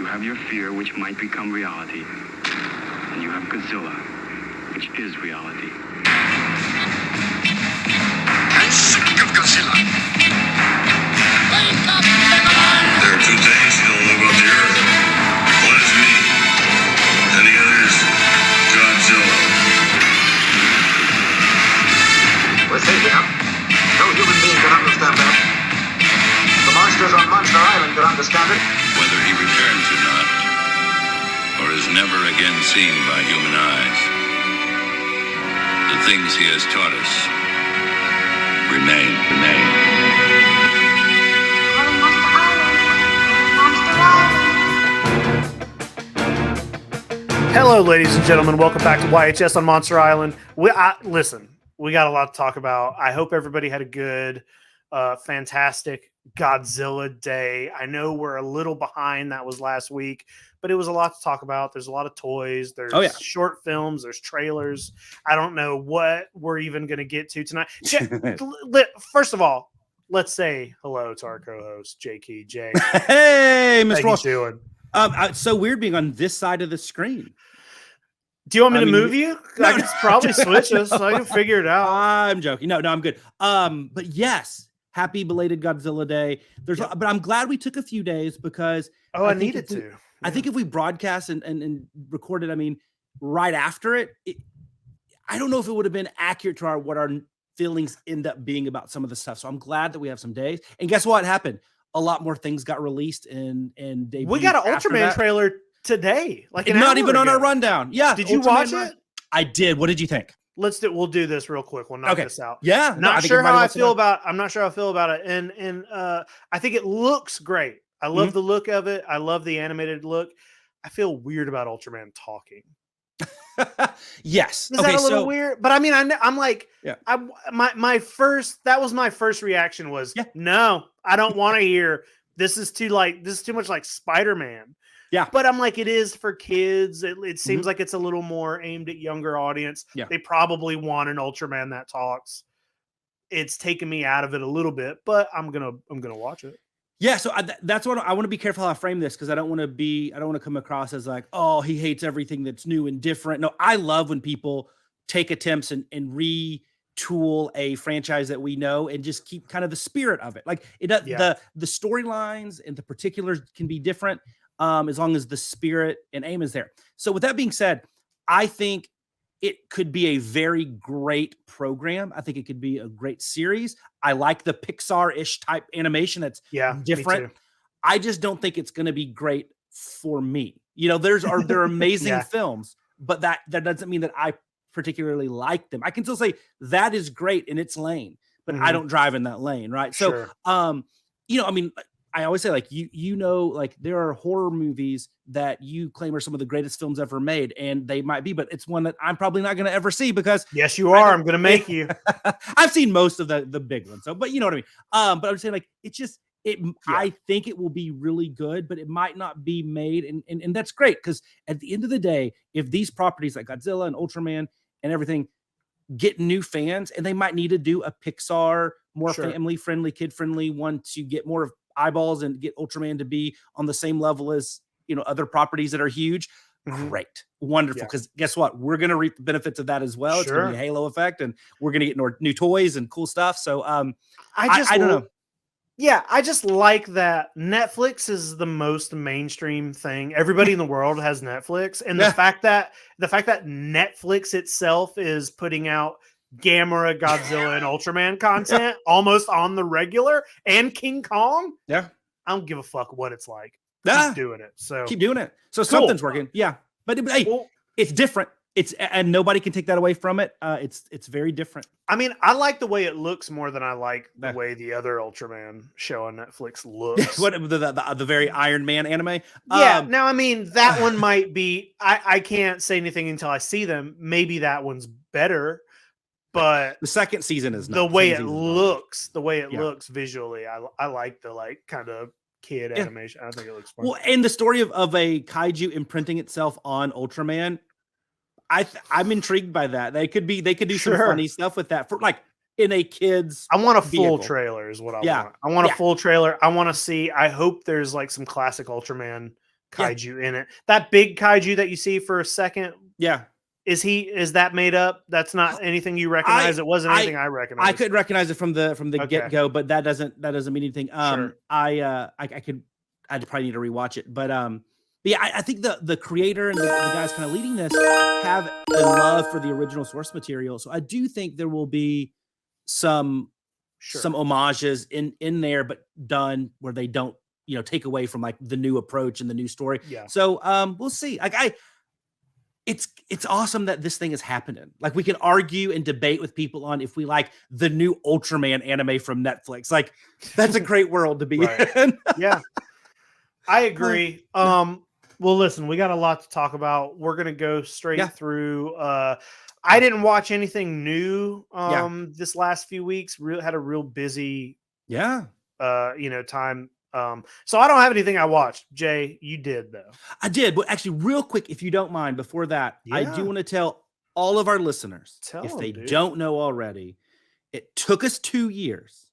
have your fear, which might become reality. And you have Godzilla, which is reality. I'm sick of Godzilla. Wake up, Megalon! There are two things you don't know about the Earth. One is me, and the other is Godzilla. We're safe enough. No human being can understand that. The monsters on Monster Island can understand it. Whether he returns or not, or is never again seen by human eyes, the things he has taught us remain. Hello, ladies and gentlemen. Welcome back to YHS on Monster Island. Listen, we got a lot to talk about. I hope everybody had a good, fantastic Godzilla day. I know we're a little behind. That was last week, but it was a lot to talk about. There's a lot of toys. There's short films. There's trailers. I don't know what we're even going to get to tonight. First of all, let's say hello to our co-host, J.K. J. Hey, Mr. How Ross. you doing? It's so weird being on this side of the screen. Do you want me to move you? No, I can probably switch us. So I can figure it out. I'm joking. No, I'm good. But yes, happy belated Godzilla Day. But I'm glad we took a few days because I needed to. I think if we broadcast and recorded, right after it, I don't know if it would have been accurate to what our feelings end up being about some of the stuff. So I'm glad that we have some days. And guess what happened? A lot more things got released and we got an Ultraman trailer today, like not even on our rundown. Yeah, did you watch it? I did. What did you think? We'll do this real quick. We'll knock this out. Yeah, not sure how I feel about. I'm not sure how I feel about it, and I think it looks great. I love the look of it. I love the animated look. I feel weird about Ultraman talking. Yes, is that a little weird? But I'm like, my first reaction was, no, I don't want to hear. This is too much like Spider-Man. Yeah, but I'm like, it is for kids. It seems like it's a little more aimed at younger audience. Yeah, they probably want an Ultraman that talks. It's taken me out of it a little bit, but I'm gonna watch it. Yeah, so that's what I want to be careful how I frame this because I don't want to come across as like, oh, he hates everything that's new and different. No, I love when people take attempts and retool a franchise that we know and just keep kind of the spirit of it. Like the storylines and the particulars can be different. As long as the spirit and aim is there. So with that being said, I think it could be a very great program. I think it could be a great series. I like the Pixar-ish type animation that's different. I just don't think it's going to be great for me. You know, there are amazing films, but that doesn't mean that I particularly like them. I can still say that is great in its lane, but I don't drive in that lane, right? So, I always say, like, like there are horror movies that you claim are some of the greatest films ever made, and they might be, but it's one that I'm probably not going to ever see because yes, you are. I'm going to make you. I've seen most of the big ones, so but you know what I mean. But I'm saying like it's just I think it will be really good, but it might not be made, and that's great because at the end of the day, if these properties like Godzilla and Ultraman and everything get new fans, and they might need to do a Pixar more family friendly, kid friendly one to get more of eyeballs and get Ultraman to be on the same level as other properties that are huge. Great, wonderful. Because guess what, we're going to reap the benefits of that as well. It's going to be a halo effect, and we're going to get new toys and cool stuff. So I don't know. Yeah, I just like that Netflix is the most mainstream thing. Everybody in the world has Netflix, and the fact that Netflix itself is putting out Gamera, Godzilla, and Ultraman content almost on the regular, and King Kong. Yeah, I don't give a fuck what it's like. Keep doing it. So keep doing it. So something's working. Yeah, but hey, it's different. And nobody can take that away from it. It's very different. I mean, I like the way it looks more than I like the way the other Ultraman show on Netflix looks. What the very Iron Man anime? Yeah. Now, I mean, that one might be. I can't say anything until I see them. Maybe that one's better. But the second season is not. The way it looks visually. I like the kind of kid animation. I think it looks fun. Well, and the story of a kaiju imprinting itself on Ultraman, I'm intrigued by that. They could do some funny stuff with that for like in a kid's. I want a full trailer is what I want. I want a full trailer. I want to see. I hope there's like some classic Ultraman kaiju in it. That big kaiju that you see for a second, Yeah. is that made up? That's not anything you recognize. It wasn't anything I recognized. I could recognize it from the get go, but that doesn't mean anything. Sure. I'd probably need to rewatch it, but yeah, I think the creator and the guys kind of leading this have a love for the original source material, so I do think there will be some homages in there, but done where they don't take away from like the new approach and the new story. Yeah. So we'll see. Like it's awesome that this thing is happening. Like we can argue and debate with people on if we like the new Ultraman anime from Netflix. Like that's a great world to be in. Yeah, I agree. Well, listen, we got a lot to talk about. We're gonna go straight through. I didn't watch anything new this last few weeks. Had a real busy time. So I don't have anything I watched. Jay, you did though. I did, but actually, real quick, if you don't mind, before that, I do want to tell all of our listeners, if they don't know already, it took us 2 years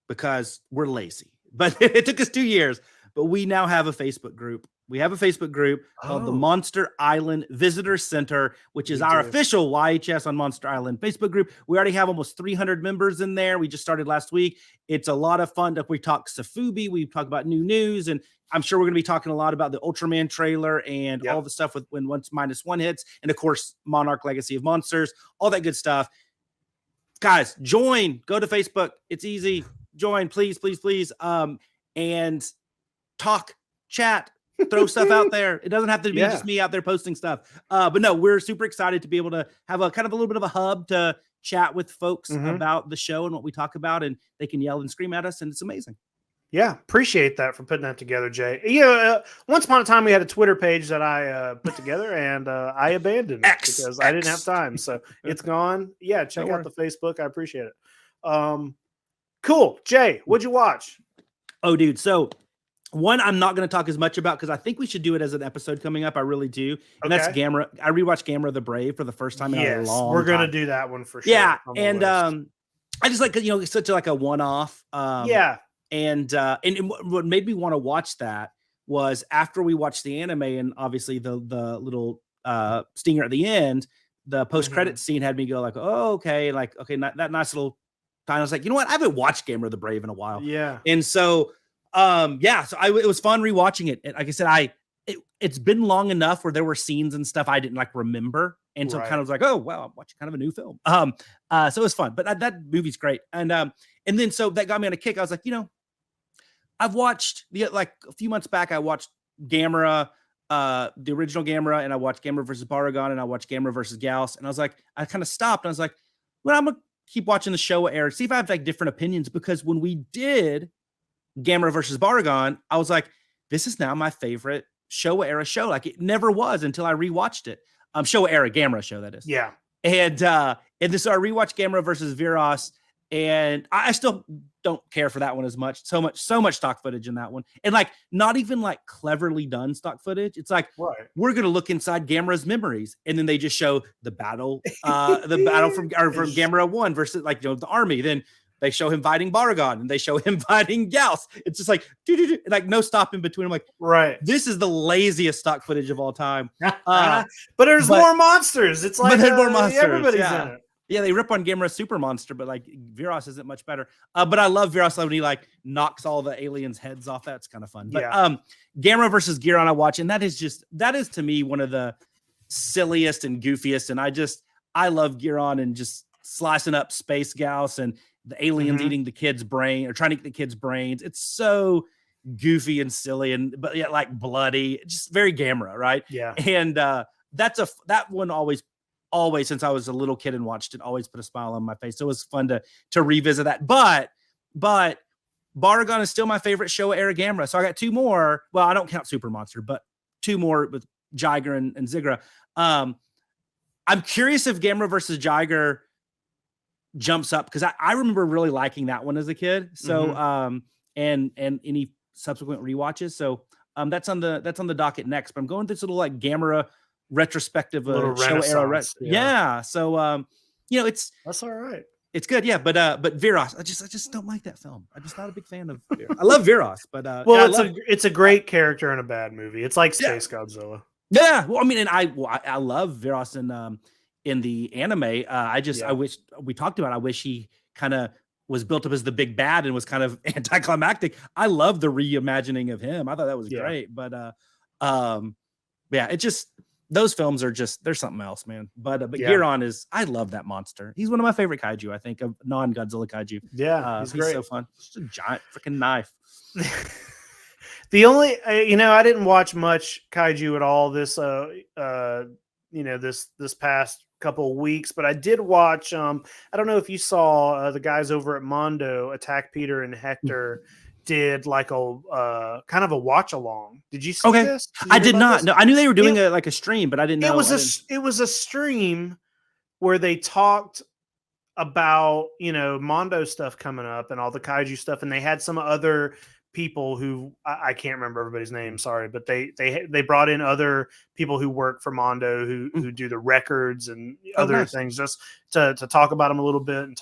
because we're lazy, but it took us 2 years. But we now have a Facebook group. We have a Facebook group called the Monster Island Visitor Center, which is our official YHS on Monster Island Facebook group. We already have almost 300 members in there. We just started last week. It's a lot of fun. We talk Sofubi. We talk about new news. And I'm sure we're going to be talking a lot about the Ultraman trailer and all the stuff with when One Minus One hits. And of course, Monarch Legacy of Monsters, all that good stuff. Guys, join. Go to Facebook. It's easy. Join, please, please, please. And talk, chat. Throw stuff out there. It doesn't have to be just me out there posting stuff. But no, we're super excited to be able to have a kind of a little bit of a hub to chat with folks about the show and what we talk about, and they can yell and scream at us, and it's amazing. Yeah, appreciate that for putting that together, Jay. Once upon a time we had a Twitter page that I put together, and I abandoned it because I didn't have time. So it's gone. Yeah, check out the Facebook. I appreciate it. Cool. Jay, what'd you watch? Oh, dude. So one, I'm not going to talk as much about because I think we should do it as an episode coming up. I really do. And that's Gamera. I rewatched Gamera the Brave for the first time in a long time. We're going to do that one for sure. Yeah. And I just like, it's such like a one-off. And what made me want to watch that was after we watched the anime and obviously the little stinger at the end, the post-credit scene had me go like, oh, okay. Like, okay, that nice little time. I was like, you know what? I haven't watched Gamera the Brave in a while. Yeah. And so, it was fun rewatching it. And like I said, it's been long enough where there were scenes and stuff I didn't like remember. And so kind of was like, oh, wow, I'm watching kind of a new film. So it was fun, but that movie's great. And then, so that got me on a kick. I was like, I've watched like a few months back, I watched Gamera, the original Gamera, and I watched Gamera versus Baragon, and I watched Gamera versus Gauss. And I was like, I kind of stopped and I was like, well, I'm going to keep watching the Showa era, see if I have like different opinions, because when we did Gamera versus Baragon, I was like, this is now my favorite Showa era show. Like it never was until I rewatched it. Showa era Gamera show, that is. Yeah. And so I rewatched Gamera versus Viras, and I still don't care for that one as much. So much stock footage in that one. And like not even like cleverly done stock footage. It's like we're gonna look inside Gamera's memories, and then they just show the battle from Gamera 1 versus like the army. Then they show him fighting Baragon, and they show him fighting Gauss. It's just like, like no stop in between. I'm like, this is the laziest stock footage of all time. But there's more monsters. It's like more monsters. Everybody's in it. Yeah, they rip on Gamera Super Monster, but like Viras isn't much better. But I love Viras when he like knocks all the aliens' heads off. That's kind of fun. But Gamera versus Giron I watch, and that is to me one of the silliest and goofiest. And I love Giron and just slicing up Space Gauss and the aliens eating the kid's brain or trying to eat the kid's brains. It's so goofy and silly, but yet like bloody, just very Gamera, right? Yeah. And that one always since I was a little kid and watched it, always put a smile on my face. So it was fun to revisit that. But Baragon is still my favorite Showa era Gamera. So I got two more. Well, I don't count Super Monster, but two more with Jiger and Zigra. I'm curious if Gamera versus Jiger jumps up, because I remember really liking that one as a kid. So and any subsequent rewatches. So that's on the docket next. But I'm going through this little like Gamera retrospective little Showa era. Yeah. So that's all right. It's good, yeah, but Viras, I just don't like that film. I'm just not a big fan of Viras. I love Viras, but well, it's a great character in a bad movie. It's like Space Godzilla. Yeah, well, I mean, and I love Viras in the anime. I wish we talked about. I wish he kind of was built up as the big bad and was kind of anticlimactic. I love the reimagining of him. I thought that was great, but yeah, it just. Those films are just, they're something else, man. But Giron I love that monster. He's one of my favorite kaiju, I think, of non-Godzilla kaiju. Yeah, he's so fun. Just a giant freaking knife. The only, I didn't watch much kaiju at all this, this past couple of weeks, but I did watch, I don't know if you saw the guys over at Mondo, Attack Peter and Hector, did like a kind of a watch along. Did you see this? I did not. No, I knew they were doing a stream, but I didn't know. It was a stream where they talked about, Mondo stuff coming up and all the kaiju stuff, and they had some other people who I can't remember everybody's name, sorry, but they brought in other people who work for Mondo who do the records and other things just to talk about them a little bit and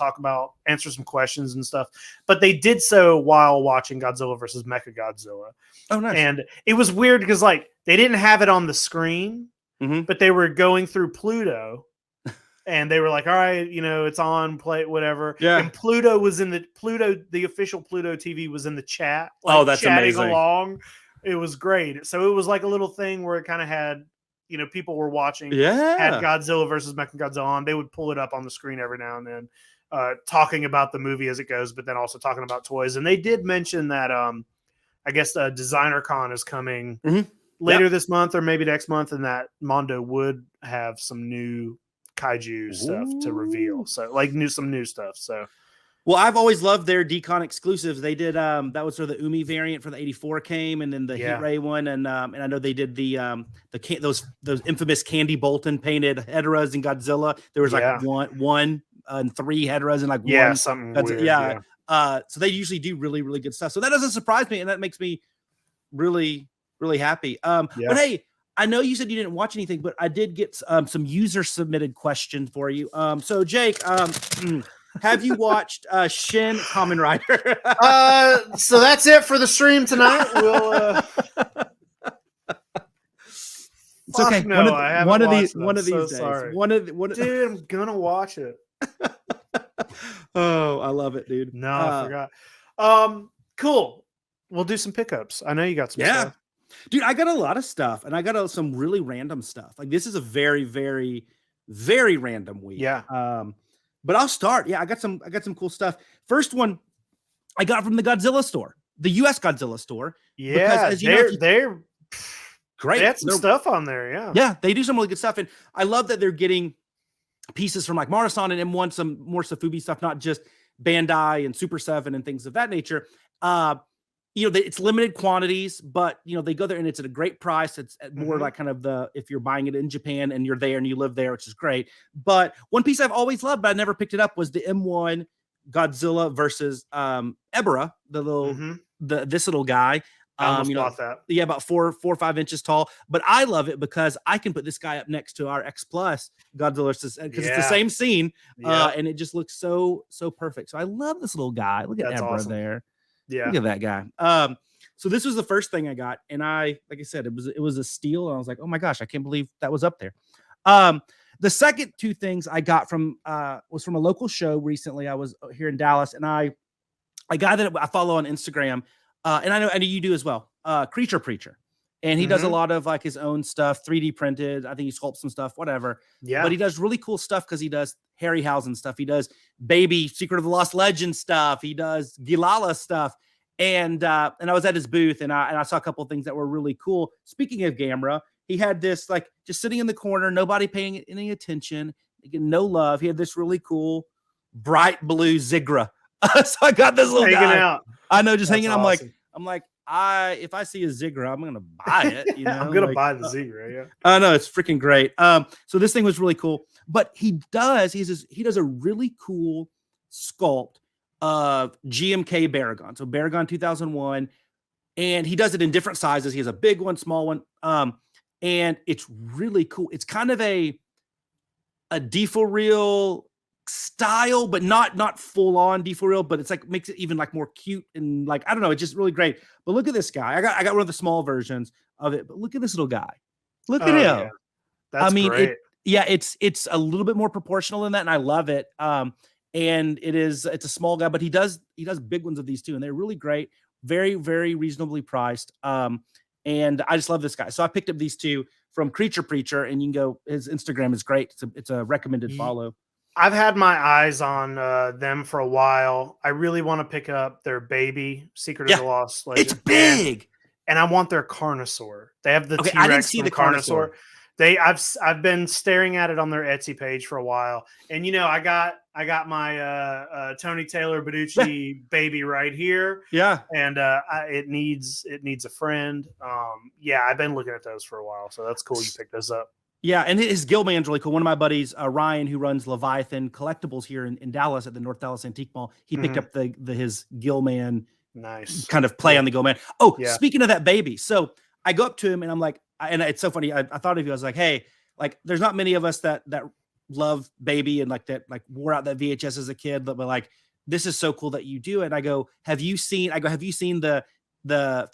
answer some questions and stuff. But they did so while watching Godzilla versus Mechagodzilla. Oh, nice. And it was weird because like they didn't have it on the screen, but they were going through Pluto. And they were like, all right, it's on, play it, whatever. Yeah. And Pluto was the official Pluto TV was in the chat. Like, that's chatting amazing. Along. It was great. So it was like a little thing where it kind of had, people were watching. Yeah. Had Godzilla versus Mechagodzilla on. They would pull it up on the screen every now and then, talking about the movie as it goes, but then also talking about toys. And they did mention that, I guess Designer Con is coming later this month or maybe next month, and that Mondo would have some new kaiju stuff to reveal, so like some new stuff. So well, I've always loved their Decon exclusives. They did that was sort of the Umi variant for the 84 came, and then the Heat Ray one, and I know they did those infamous Candy Bolton painted Hedorahs in Godzilla. There was like one and 3 Hedorahs and like one something weird, so they usually do really, really good stuff. So that doesn't surprise me, and that makes me really, really happy. But hey, I know you said you didn't watch anything, but I did get some user submitted questions for you. So Jake, have you watched Shin Kamen Rider? So that's it for the stream tonight. We'll. It's okay. No, I haven't one of watched these so days. Sorry. Dude, I'm gonna watch it. Oh, I love it, dude. No, I forgot. Cool. We'll do some pickups. I know you got some stuff. Dude, I got a lot of stuff, and I got some really random stuff. Like this is a very, very, very random week. Yeah. But I'll start. Yeah, I got some cool stuff. First one I got from the Godzilla store, the US Godzilla store. Yeah, because, they're great. They had some stuff on there. Yeah. Yeah, they do some really good stuff. And I love that they're getting pieces from like Marusan and M1, some more Sofubi stuff, not just Bandai and Super 7 and things of that nature. It's limited quantities, but they go there and it's at a great price. It's more like kind of if you're buying it in Japan and you're there and you live there, which is great. But one piece I've always loved, but I never picked it up, was the M1 Godzilla versus Ebera, the little this little guy. I almost bought that. Yeah, about 4 or 5 inches tall. But I love it because I can put this guy up next to our X Plus Godzilla because it's the same scene, and it just looks so perfect. So I love this little guy. Look at Ebera there. Yeah, look at that guy. So this was the first thing I got, and like I said, it was a steal, and I was like, oh my gosh, I can't believe that was up there. The second 2 things I got was from a local show recently. I was here in Dallas, and a guy that I follow on Instagram, and I know you do as well. Preacher, and he does a lot of like his own stuff, 3D printed. I think he sculpts some stuff, whatever. Yeah, but he does really cool stuff because he does Harryhausen stuff. He does Baby Secret of the Lost Legend stuff. He does Gilala stuff. And I was at his booth, and I saw a couple of things that were really cool. Speaking of Gamera, he had this like just sitting in the corner, nobody paying any attention, no love. He had this really cool bright blue Zigra. So I got this little hanging guy. Out. I know, just hanging. Awesome. I'm like, if I see a Zigra, I'm gonna buy it. I'm gonna buy the Zigra. Yeah. I know, it's freaking great. So this thing was really cool. But he does a really cool sculpt of GMK Baragon. So Baragon 2001, and he does it in different sizes. He has a big one, small one, and it's really cool. It's kind of a deforeal style, but not full on D for real, but it's like makes it even like more cute and like I don't know, it's just really great. But look at this guy. I got one of the small versions of it, but look at this little guy. Look at him. Yeah. That's great. It's a little bit more proportional than that, and I love it. And it's a small guy, but he does big ones of these too, and they're really great, very, very reasonably priced. And I just love this guy. So I picked up these two from Preacher, and you can go, his Instagram is great. It's a recommended follow. I've had my eyes on them for a while. I really want to pick up their baby Secret of the Lost Legend. It's big. And I want their Carnosaur. They have the T-Rex. I didn't see the Carnosaur. I've been staring at it on their Etsy page for a while, and I got my Tony Taylor Beducci baby right here. Yeah, and it needs a friend. I've been looking at those for a while, so that's cool. You picked those up. Yeah, and his Gillman's really cool. One of my buddies, Ryan, who runs Leviathan Collectibles here in Dallas at the North Dallas Antique Mall, he picked up his Gillman. Nice, kind of play on the Gillman. Oh, speaking of that baby, so I go up to him and I'm like. And it's so funny. I thought of you. I was like, hey, like, there's not many of us that love baby and like that, like wore out that VHS as a kid, but like, this is so cool that you do it. And I go, have you seen the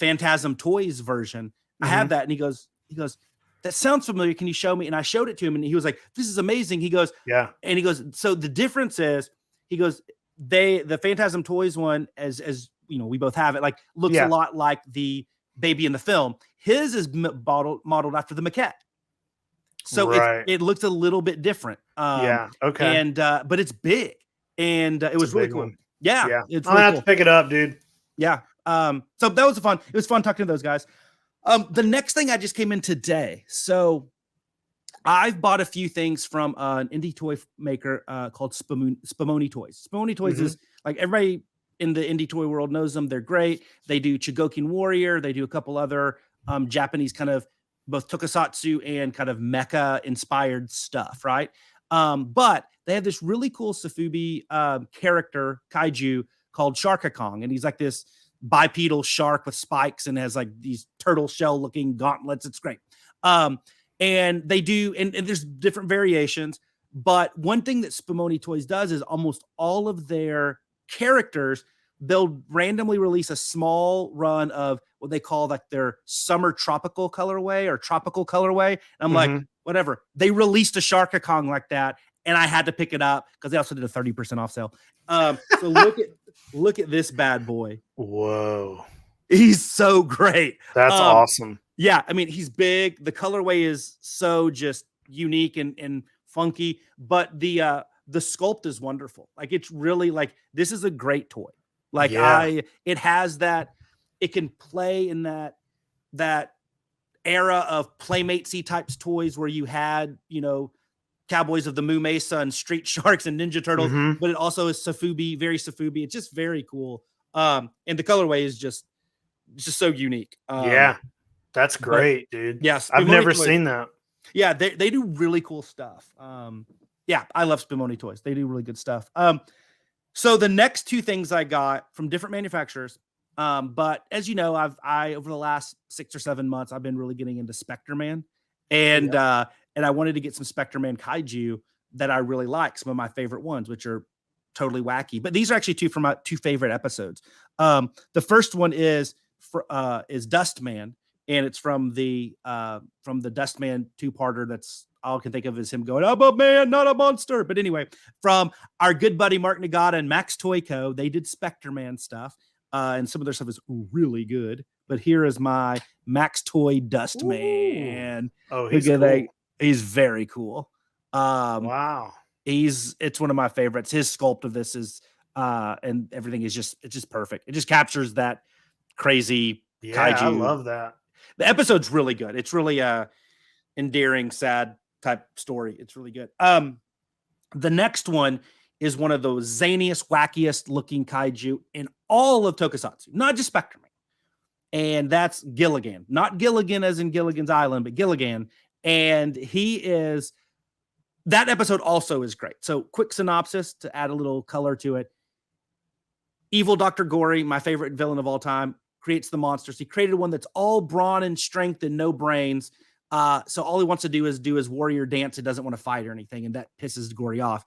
Phantasm Toys version? I have that. And he goes, that sounds familiar. Can you show me? And I showed it to him and he was like, this is amazing. He goes, yeah. And he goes, so the difference is, he goes, the Phantasm Toys one, as we both have it, like looks a lot like the baby in the film. His is modeled after the maquette, so it looks a little bit different. Okay, and but it's big, and it was really cool. One. Yeah, it's I'm gonna have to pick it up, dude. Yeah, so that was fun. It was fun talking to those guys. The next thing I just came in today, so I've bought a few things from an indie toy maker called Spumoni Toys. Spumoni Toys is like everybody in the indie toy world knows them. They're great. They do Chogokin Warrior. They do a couple other Japanese kind of both tokusatsu and kind of mecha inspired stuff, right? But they have this really cool Sofubi character kaiju called Sharka Kong, and he's like this bipedal shark with spikes and has like these turtle shell looking gauntlets. It's great. And they do, and there's different variations. But one thing that Spumoni Toys does is almost all of their characters, they'll randomly release a small run of what they call like their summer tropical colorway or tropical colorway. And I'm like, whatever. They released a Sharka Kong like that, and I had to pick it up because they also did a 30% off sale. So look at this bad boy. Whoa. He's so great. That's awesome. Yeah, I mean, he's big. The colorway is so just unique and funky, but the sculpt is wonderful. Like, it's really like, this is a great toy. Like, it has that, it can play in that era of Playmate-y types toys where you had, Cowboys of the Moo Mesa and Street Sharks and Ninja Turtles, but it also is Sofubi, very Sofubi. It's just very cool. And the colorway is just so unique. That's great, dude. Yes. I've never seen that. Yeah, they do really cool stuff. I love Spumoni Toys. They do really good stuff. So the next two things I got from different manufacturers, but as you know, I over the last 6 or 7 months, I've been really getting into Spectre-Man, and I wanted to get some Spectre-Man kaiju that I really like, some of my favorite ones, which are totally wacky. But these are actually two from my two favorite episodes. The first one is Dustman, and it's from the Dustman 2-parter. That's all I can think of is him going, "I'm a man, not a monster." But anyway, from our good buddy Mark Nagata and Max Toy Co. They did Spectre-Man stuff, and some of their stuff is really good. But here is my Max Toy Dustman. Oh, he's cool. He's very cool. Wow. It's one of my favorites. His sculpt of this is and everything is it's just perfect. It just captures that crazy kaiju. I love that. The episode's really good. It's really endearing, sad type story. It's really good. The next one is one of those zaniest, wackiest looking kaiju in all of Tokusatsu, not just Spectre-Man. And that's Gilligan. Not Gilligan as in Gilligan's Island, but Gilligan. And that episode also is great. So quick synopsis to add a little color to it. Evil Dr. Gory, my favorite villain of all time, creates the monsters. He created one that's all brawn and strength and no brains. So all he wants to do is do his warrior dance. He doesn't want to fight or anything. And that pisses Gory off.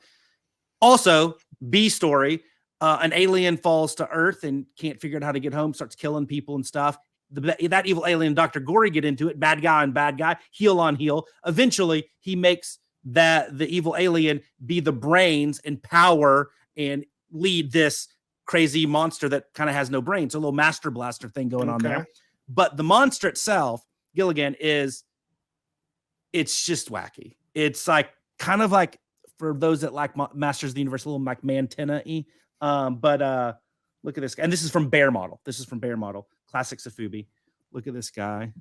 Also, B story, an alien falls to Earth and can't figure out how to get home, starts killing people and stuff. That evil alien, Dr. Gory, get into it. Bad guy on bad guy, heel on heel. Eventually, he makes the evil alien be the brains and power and lead this crazy monster that kind of has no brains. A little Master Blaster thing going on there. But the monster itself, Gilligan, it's just wacky. It's like kind of like, for those that like Masters of the Universe, a little like Mantenna-y. But look at this guy. And this is from Bear Model. Classic Sofubi. Look at this guy.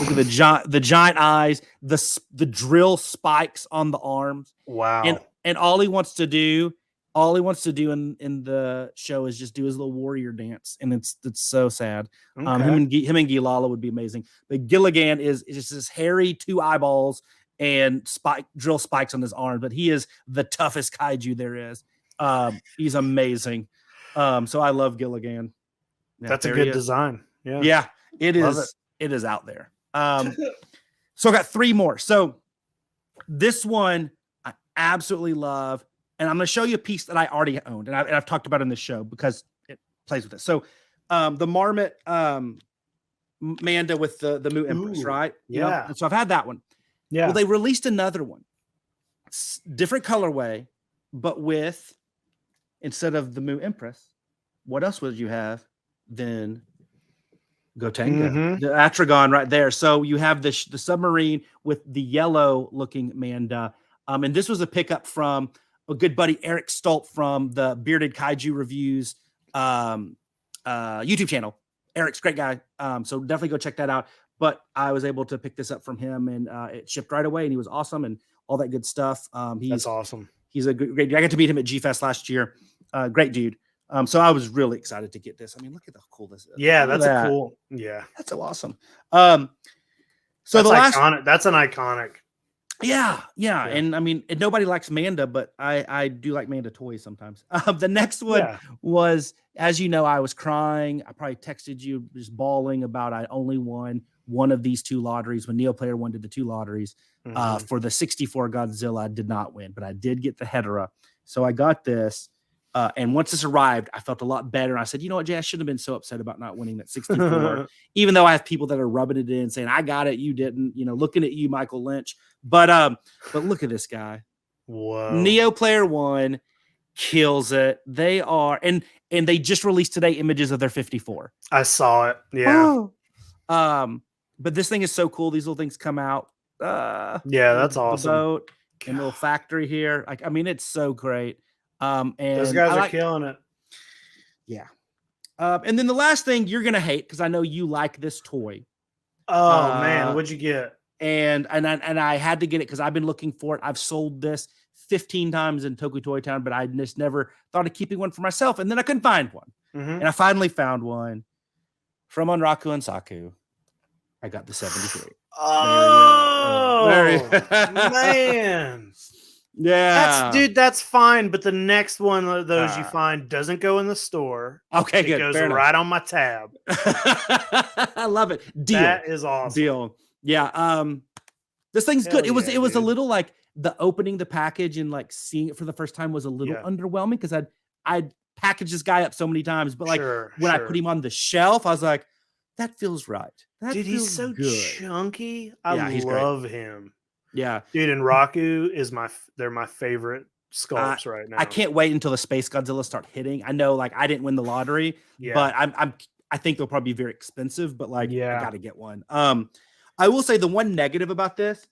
Look at the giant eyes, the drill spikes on the arms. Wow. And all he wants to do in the show is just do his little warrior dance, and it's so sad. Okay. Him and Gilala would be amazing. But Gilligan is just this hairy 2 eyeballs and drill spikes on his arms, but he is the toughest kaiju there is. He's amazing. So I love Gilligan. Yeah, that's a good design. Yeah, it is. It is out there. So I got 3 more. So this one I absolutely love, and I'm going to show you a piece that I already owned, and I've talked about in this show because it plays with it. So the Marmit Manda with the Mu Empress, right? Yeah. And so I've had that one. Yeah. Well, they released another one, different colorway, but with, instead of the Mu Empress, what else would you have than Gotenga, the Atragon right there? So you have the submarine with the yellow looking Manda. And this was a pickup from a good buddy, Eric Stolp, from the Bearded Kaiju Reviews YouTube channel. Eric's a great guy. So definitely go check that out. But I was able to pick this up from him, and it shipped right away, and he was awesome and all that good stuff. That's awesome. He's a great dude. I got to meet him at G-Fest last year. Great dude. So I was really excited to get this. I mean, look at how cool this is. Yeah, that's a cool. Yeah, that's so awesome. So that's iconic. That's an iconic. Yeah. And I mean, nobody likes Manda, but I do like Manda toys sometimes. The next one was, as you know, I was crying. I probably texted you just bawling about I only won one of these 2 lotteries when Neo Player One did the 2 lotteries. For the 64 Godzilla, I did not win, but I did get the Hedorah. So I got this. And once this arrived, I felt a lot better. I said, you know what, Jay, I shouldn't have been so upset about not winning that 64, even though I have people that are rubbing it in saying, I got it, you didn't, looking at you, Michael Lynch. But look at this guy. Whoa. Neo Player One kills it. They are, and they just released today images of their 54. I saw it. Yeah. Oh. But this thing is so cool. These little things come out. Yeah, that's awesome. Boat and little factory here. I mean, it's so great. And those guys are killing it. Yeah. And then the last thing you're gonna hate, because I know you like this toy. Oh man, what'd you get? And I had to get it because I've been looking for it. I've sold this 15 times in Toku Toy Town, but I just never thought of keeping one for myself. And then I couldn't find one. And I finally found one from Onraku and Saku. I got the 73. Oh man. Yeah, that's fine. But the next one of those you find doesn't go in the store. Okay, good. It goes right on my tab. I love it. Deal. That is awesome. Deal. Yeah. This thing's good. It was a little like the opening the package and like seeing it for the first time was a little underwhelming because I'd packaged this guy up so many times, but like when I put him on the shelf, I was like, that feels right. Dude, he's so good. Chunky. I love him. Yeah, dude, and Raku is they're my favorite sculpts right now. I can't wait until the Space Godzilla start hitting. I know, like, I didn't win the lottery, but I think they'll probably be very expensive. But like, I gotta get one. I will say the one negative about this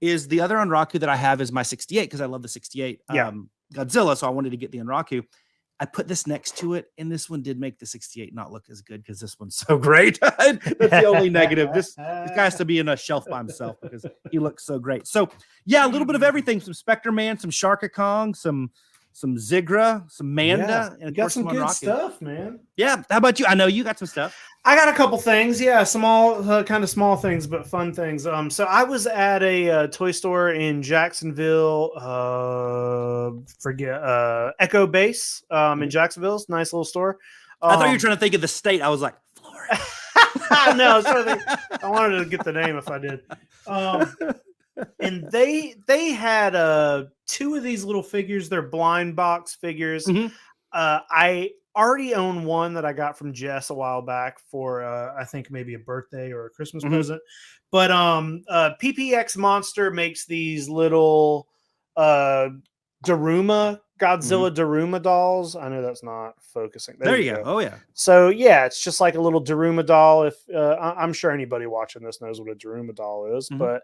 is the other Onraku that I have is my 68 because I love the 68 Godzilla, so I wanted to get the Onraku. I put this next to it, and this one did make the 68 not look as good because this one's so great. That's the only negative. This guy has to be in a shelf by himself because he looks so great. So, yeah, a little bit of everything. Some Spectre Man, some Sharka Kong, some Zigra, some Manda. And you got some good stuff, man. Yeah. How about you? I know you got some stuff. I got a couple things. Yeah, small, kind of small things, but fun things. So I was at a toy store in Jacksonville. Echo Base in Jacksonville. It's a nice little store. I thought you were trying to think of the state. I was like, Florida. No, I wanted to get the name if I did. and they had two of these little figures. They're blind box figures. Mhm. I already own one that I got from Jess a while back for I think maybe a birthday or a Christmas present. But PPX Monster makes these little Daruma Godzilla Daruma dolls. I know that's not focusing. There you go. Oh yeah. So yeah, it's just like a little Daruma doll. If I'm sure anybody watching this knows what a Daruma doll is, but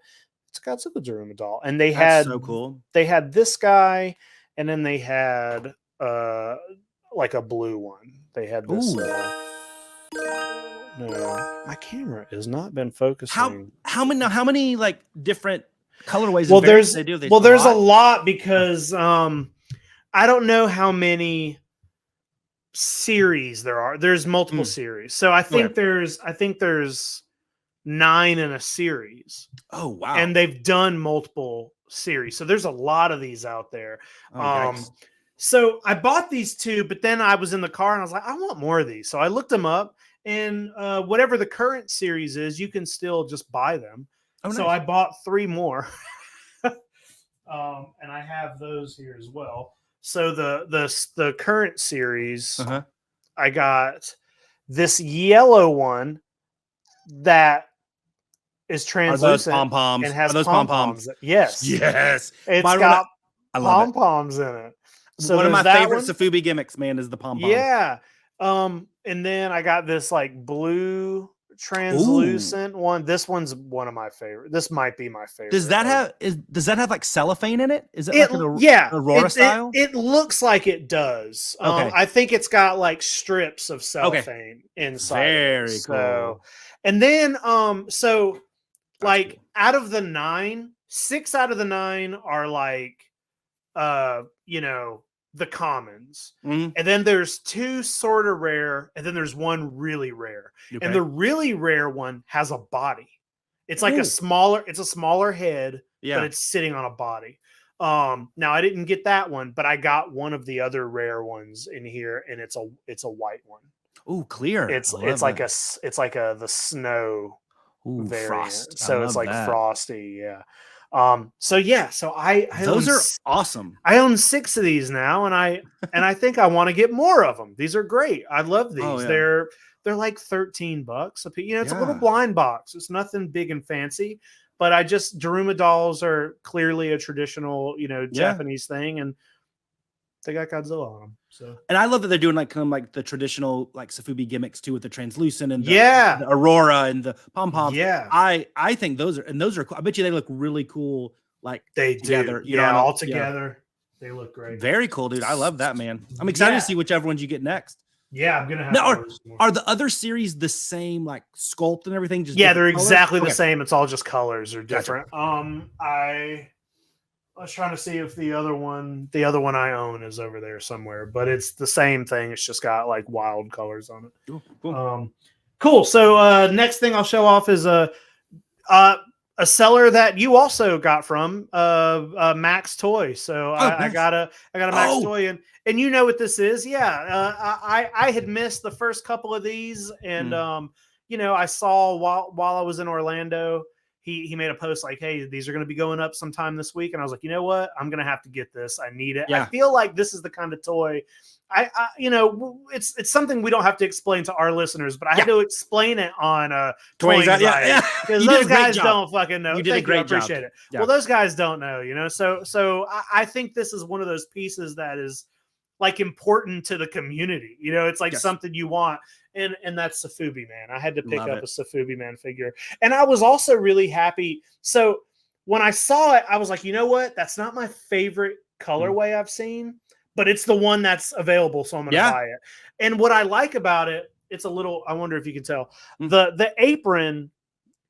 it's a Godzilla Daruma doll. And they That's had so cool. They had this guy, and then they had like a blue one. They had this. No, my camera has not been focusing. How many like different colorways? Well, and variants they do? there's a lot because I don't know how many series there are. There's multiple series, so I think there's 9 in a series. Oh wow! And they've done multiple series, so there's a lot of these out there. So I bought these two, but then I was in the car and I was like, I want more of these. So I looked them up, and whatever the current series is, you can still just buy them. So I bought 3 more, and I have those here as well. So the current series, I got this yellow one that is translucent pom-poms and has those pom-poms. Yes. It's got pom-poms in it. So one of my favorite one. Sofubi gimmicks, man, is the pom-pom. Yeah. And then I got this like blue translucent one. This one's one of my favorite. This might be my favorite. Does that have like cellophane in it? Is it like an Aurora style? It looks like it does. I think it's got like strips of cellophane inside. Very cool. And then so like out of the 9, 6 out of the 9 are like the commons, and then there's 2 sort of rare, and then there's 1 really rare. And the really rare one has a body. It's like a smaller head, but it's sitting on a body. Now I didn't get that one, but I got one of the other rare ones in here, and it's a white one. Oh, clear. It's like the snow variant. Frost. So it's like frosty, yeah. So those are awesome. I own 6 of these now, and I think I want to get more of them. These are great. I love these. Oh, yeah. They're like $13 a piece. It's a little blind box. It's nothing big and fancy, but Daruma dolls are clearly a traditional, Japanese thing, and they got Godzilla on them. So, and I love that they're doing like kind of like the traditional like Sofubi gimmicks too, with the translucent and the Aurora and the pom pom. Yeah, I think those are cool. I bet you they look really cool. Like they together, do. All together, they look great. Very cool, dude. I love that, man. I'm excited to see whichever ones you get next. Yeah, I'm gonna have. Now, are the other series the same, like sculpt and everything? Just they're exactly the same. It's all just colors are different. Gotcha. I was trying to see if the other one I own is over there somewhere, but it's the same thing. It's just got like wild colors on it. Cool. Cool. So next thing I'll show off is a seller that you also got from Max Toy. So nice. I got a Max Toy, and you know what this is. Yeah. I had missed the first couple of these, and I saw while I was in Orlando, he made a post like, hey, these are going to be going up sometime this week. And I was like, you know what? I'm going to have to get this. I need it. Yeah. I feel like this is the kind of toy it's something we don't have to explain to our listeners, but I had to explain it on Toys. Because those guys don't fucking know. You did a great job. I appreciate it. Yeah. Well, those guys don't know, so I think this is one of those pieces that is like important to the community. It's like something you want. And that's Sofubi Man. I had to pick up a Sofubi Man figure. And I was also really happy. So when I saw it, I was like, you know what? That's not my favorite colorway I've seen, but it's the one that's available. So I'm going to buy it. And what I like about it, it's a little, I wonder if you can tell, the apron,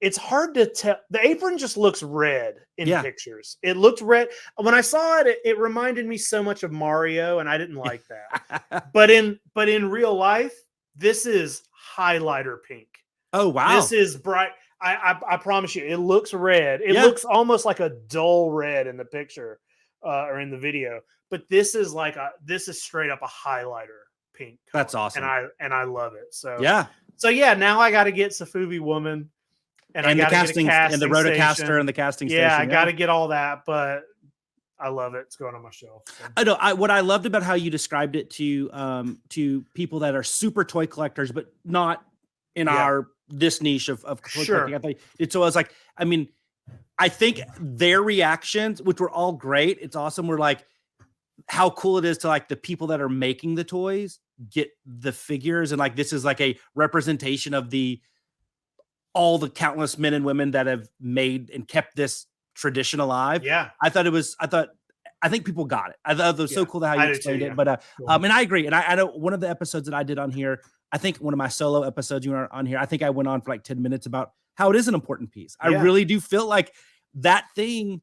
it's hard to tell. The apron just looks red in pictures. It looked red. When I saw it, it reminded me so much of Mario, and I didn't like that. But in real life, this is highlighter pink. Oh, wow. This is bright. I promise you, it looks red. It looks almost like a dull red in the picture or in the video. But this is straight up a highlighter pink color. That's awesome. And I love it. So yeah. Now I got to get Sofubi Woman. and the I gotta casting get a and the casting rotocaster station. and the casting Yeah, station. I got to get all that, but I love it. It's going on my shelf. So. I know. What I loved about how you described it to people that are super toy collectors, but not in this niche of toy collecting. I thought it's so I was like, I mean, I think their reactions, which were all great, it's awesome. We're like, how cool it is to like the people that are making the toys get the figures, and like this is like a representation of all the countless men and women that have made and kept this tradition alive. Yeah. I think people got it. I thought it was so cool how you explained it. But cool. And I agree. And I know one of the episodes that I did on here, I think one of my solo episodes you were on here, I think I went on for like 10 minutes about how it is an important piece. I really do feel like that thing.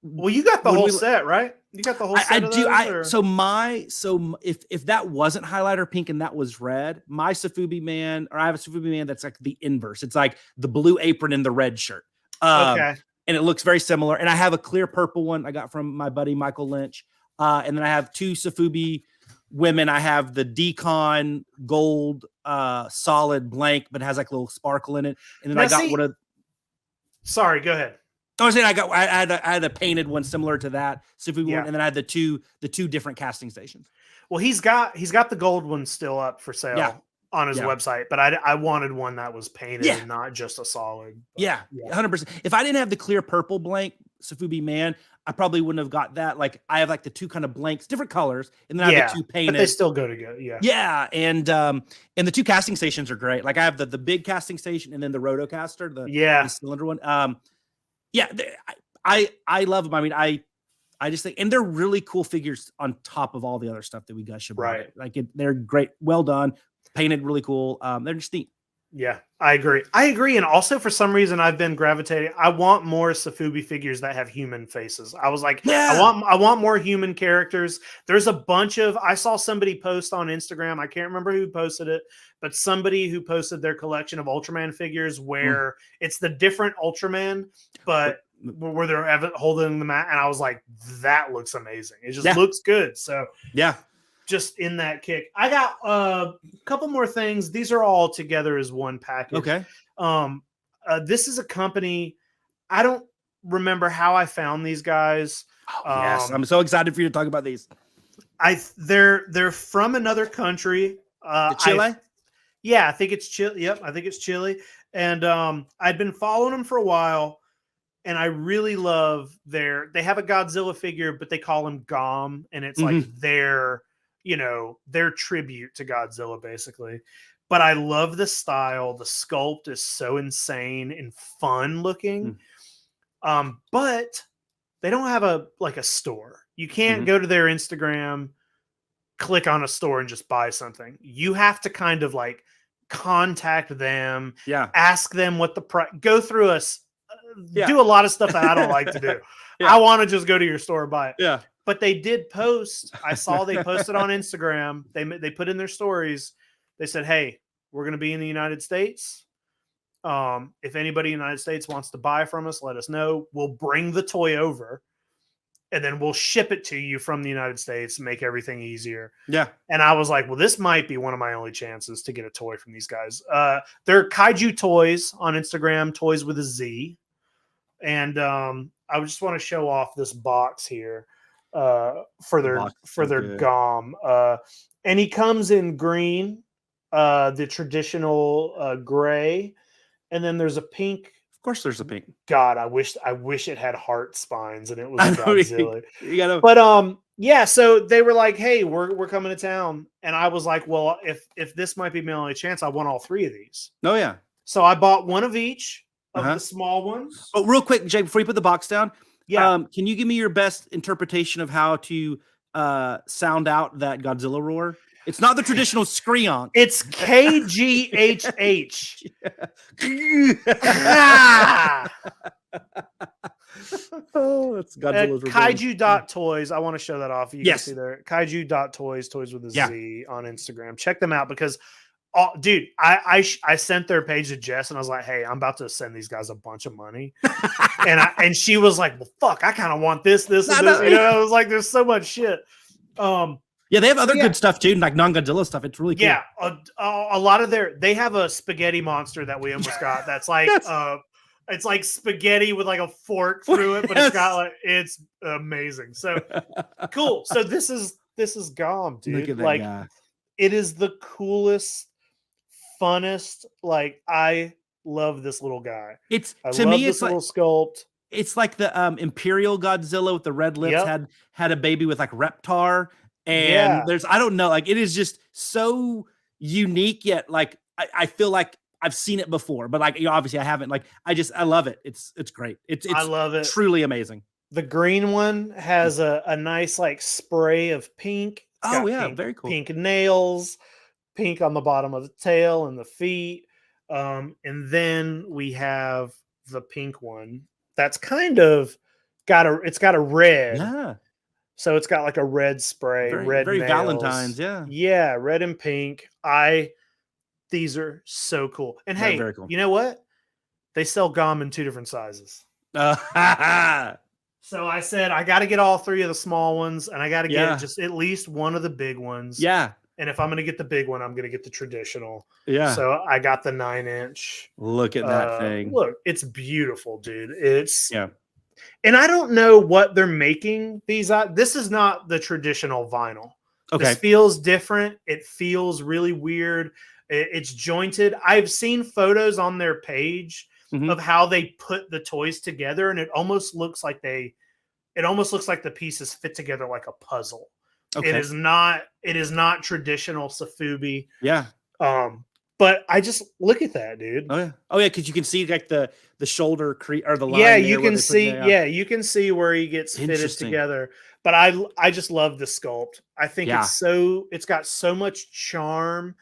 Well, you got the whole set, right? You got the whole set. So if that wasn't highlighter pink and that was red, my Sofubi man, or I have a Sofubi man that's like the inverse. It's like the blue apron and the red shirt. Okay. And it looks very similar. And I have a clear purple one I got from my buddy Michael Lynch. And then I have two Sofubi women. I have the Decon gold solid blank, but has like a little sparkle in it. And then Sorry, go ahead. I was saying I had a painted one similar to that Sofubi one, and then I had the two different casting stations. Well, he's got the gold one still up for sale on his website, but I wanted one that was painted and not just a solid. But, 100%. If I didn't have the clear purple blank Sofubi man, I probably wouldn't have got that. Like I have like the two kind of blanks, different colors, and then I have the two painted. But they still go together. Yeah. Yeah, and the two casting stations are great. Like I have the big casting station and then the rotocaster, the cylinder one. I love them. I mean, I just think, and they're really cool figures on top of all the other stuff that we guys should buy. Like they're great, well done, painted, really cool. They're just neat. Yeah, I agree. And also for some reason I've been gravitating. I want more Sofubi figures that have human faces. I was like, I want more human characters. There's a bunch of, I saw somebody post on Instagram. I can't remember who posted it, but somebody who posted their collection of Ultraman figures where it's the different Ultraman, but where they're holding them at. And I was like, that looks amazing. It just looks good. So just in that kick. I got a couple more things. These are all together as one package. Okay. This is a company. I don't remember how I found these guys. Yes, I'm so excited for you to talk about these. They're from another country. Chile? I think it's Chile. Yep, I think it's Chile. And I'd been following them for a while. And I really love they have a Godzilla figure, but they call him Gom. And it's like their tribute to Godzilla, basically. But I love the style. The sculpt is so insane and fun looking. But they don't have a store. You can't go to their Instagram, click on a store and just buy something. You have to kind of like contact them, ask them what the price, go through us. Do a lot of stuff that I don't like to do. I want to just go to your store and buy it. But they did post. I saw they posted on Instagram. They put in their stories. They said, "Hey, we're going to be in the United States. If anybody in the United States wants to buy from us, let us know. We'll bring the toy over, and then we'll ship it to you from the United States. Make everything easier." Yeah. And I was like, "Well, this might be one of my only chances to get a toy from these guys." They're Kaiju.Toyz on Instagram. Toys with a Z. And I just want to show off this box here for their Gom. And he comes in green, the traditional gray, and then there's a pink. Of course, there's a pink. God, I wish it had heart spines and it was Godzilla. You gotta... But so they were like, "Hey, we're coming to town," and I was like, "Well, if this might be my only chance, I want all three of these." Oh yeah. So I bought one of each. Of the small ones. Oh, real quick, Jay, before you put the box down, can you give me your best interpretation of how to sound out that Godzilla roar? It's not the traditional screon. It's KGHH. Oh, that's Godzilla's Kaiju.Toyz. I want to show that off. You can see there. Kaiju.Toyz, toys with a Z on Instagram. Check them out because dude, I sent their page to Jess and I was like, "Hey, I'm about to send these guys a bunch of money," and she was like, "Well, fuck, I kind of want this, and this." I was like, "There's so much shit." They have other good stuff too, like non-Godzilla stuff. It's really cool. Yeah, a lot of they have a spaghetti monster that we almost got. That's like It's like spaghetti with like a fork through it, but it's got like it's amazing. So cool. So this is Gom, dude. Look at that like guy. it is the coolest, funnest. Like I love this little guy. It's I to love me, this it's like little sculpt. it's like the Imperial Godzilla with the red lips had a baby with like Reptar, and there's I don't know, like it is just so unique yet like I feel like I've seen it before, but like obviously I haven't. Like I love it. It's great. It's I love it. Truly amazing. The green one has a nice like spray of pink. It's got pink, very cool. Pink nails, pink on the bottom of the tail and the feet. And then we have the pink one that's kind of got a red. Yeah. So it's got like a red spray, red very nails. Valentine's, yeah. Yeah, red and pink. These are so cool. And hey, very cool. You know what? They sell gum in 2 different sizes. So I said, I got to get all 3 of the small ones, and I got to get just at least one of the big ones. Yeah. And if I'm going to get the big one, I'm going to get the traditional. Yeah. So I got the 9-inch. Look at that thing. Look, it's beautiful, dude. It's yeah. And I don't know what they're making these out. This is not the traditional vinyl. Okay. This feels different. It feels really weird. It's jointed. I've seen photos on their page of how they put the toys together, and it almost looks like the pieces fit together like a puzzle. Okay. It is not traditional Sofubi. Yeah. But I just look at that, dude. Oh yeah, because you can see like the shoulder or the line. Yeah, you can see. Yeah, you can see where he gets fitted together. But I just love the sculpt. I think it's got so much charm.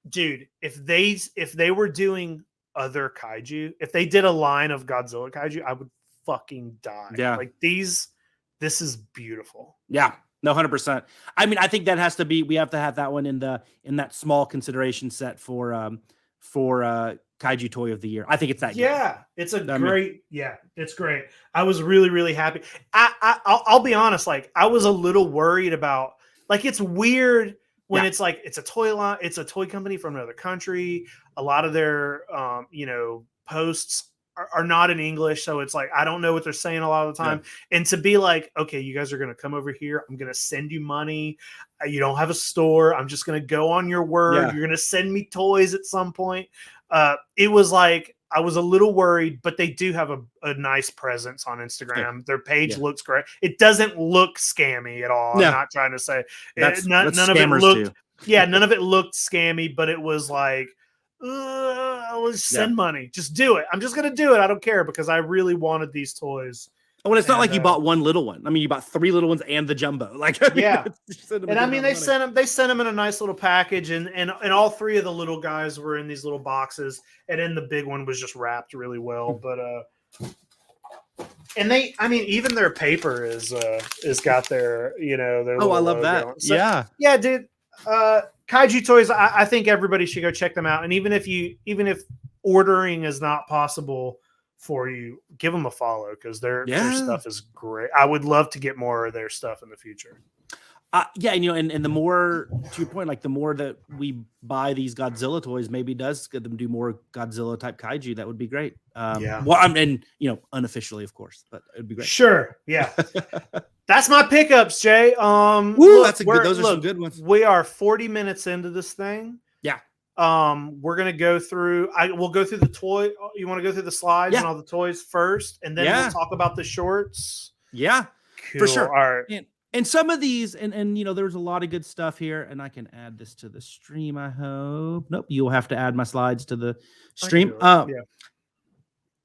Dude, if they were doing other kaiju, if they did a line of Godzilla kaiju, I would fucking die. Yeah, like this is beautiful. Yeah, no, 100%. I mean, I think that has to be. We have to have that one in that small consideration set for Kaiju Toy of the Year. I think it's that. Yeah, it's great. Yeah, it's great. I was really, really happy. I'll be honest. Like, I was a little worried about. Like, it's weird when it's like it's a toy line. It's a toy company from another country. A lot of their posts are not in English, so it's like I don't know what they're saying a lot of the time. Yeah. And to be like, okay, you guys are going to come over here. I'm going to send you money. You don't have a store. I'm just going to go on your word. Yeah. You're going to send me toys at some point. It was like I was a little worried, but they do have a nice presence on Instagram. Yeah. Their page looks great. It doesn't look scammy at all. No. I'm not trying to say none of it looked. Yeah, none of it looked scammy, but it was like. Let's send money. Just do it. I'm just gonna do it. I don't care because I really wanted these toys. Well, it's not like you bought one little one. I mean, you bought 3 little ones and the jumbo. Like, yeah. And I mean, they sent them in a nice little package, and all 3 of the little guys were in these little boxes, and then the big one was just wrapped really well. But and even their paper is got their their. Oh, I love that. So, yeah, dude. Kaiju.Toyz, I think everybody should go check them out. And even if ordering is not possible for you, give them a follow because their stuff is great. I would love to get more of their stuff in the future. And the more, to your point, like the more that we buy these Godzilla toys, maybe does get them do more Godzilla type kaiju. That would be great. Well, unofficially, of course, but it would be great. Sure. Yeah. That's my pickups, Jay. Those are some good ones. We are 40 minutes into this thing. Yeah. We're gonna go through. We'll go through the toy. You want to go through the slides and all the toys first, and then we'll talk about the shorts. Yeah, cool. For sure. All right. And some of these, and there's a lot of good stuff here, and I can add this to the stream. I hope. Nope, you'll have to add my slides to the stream.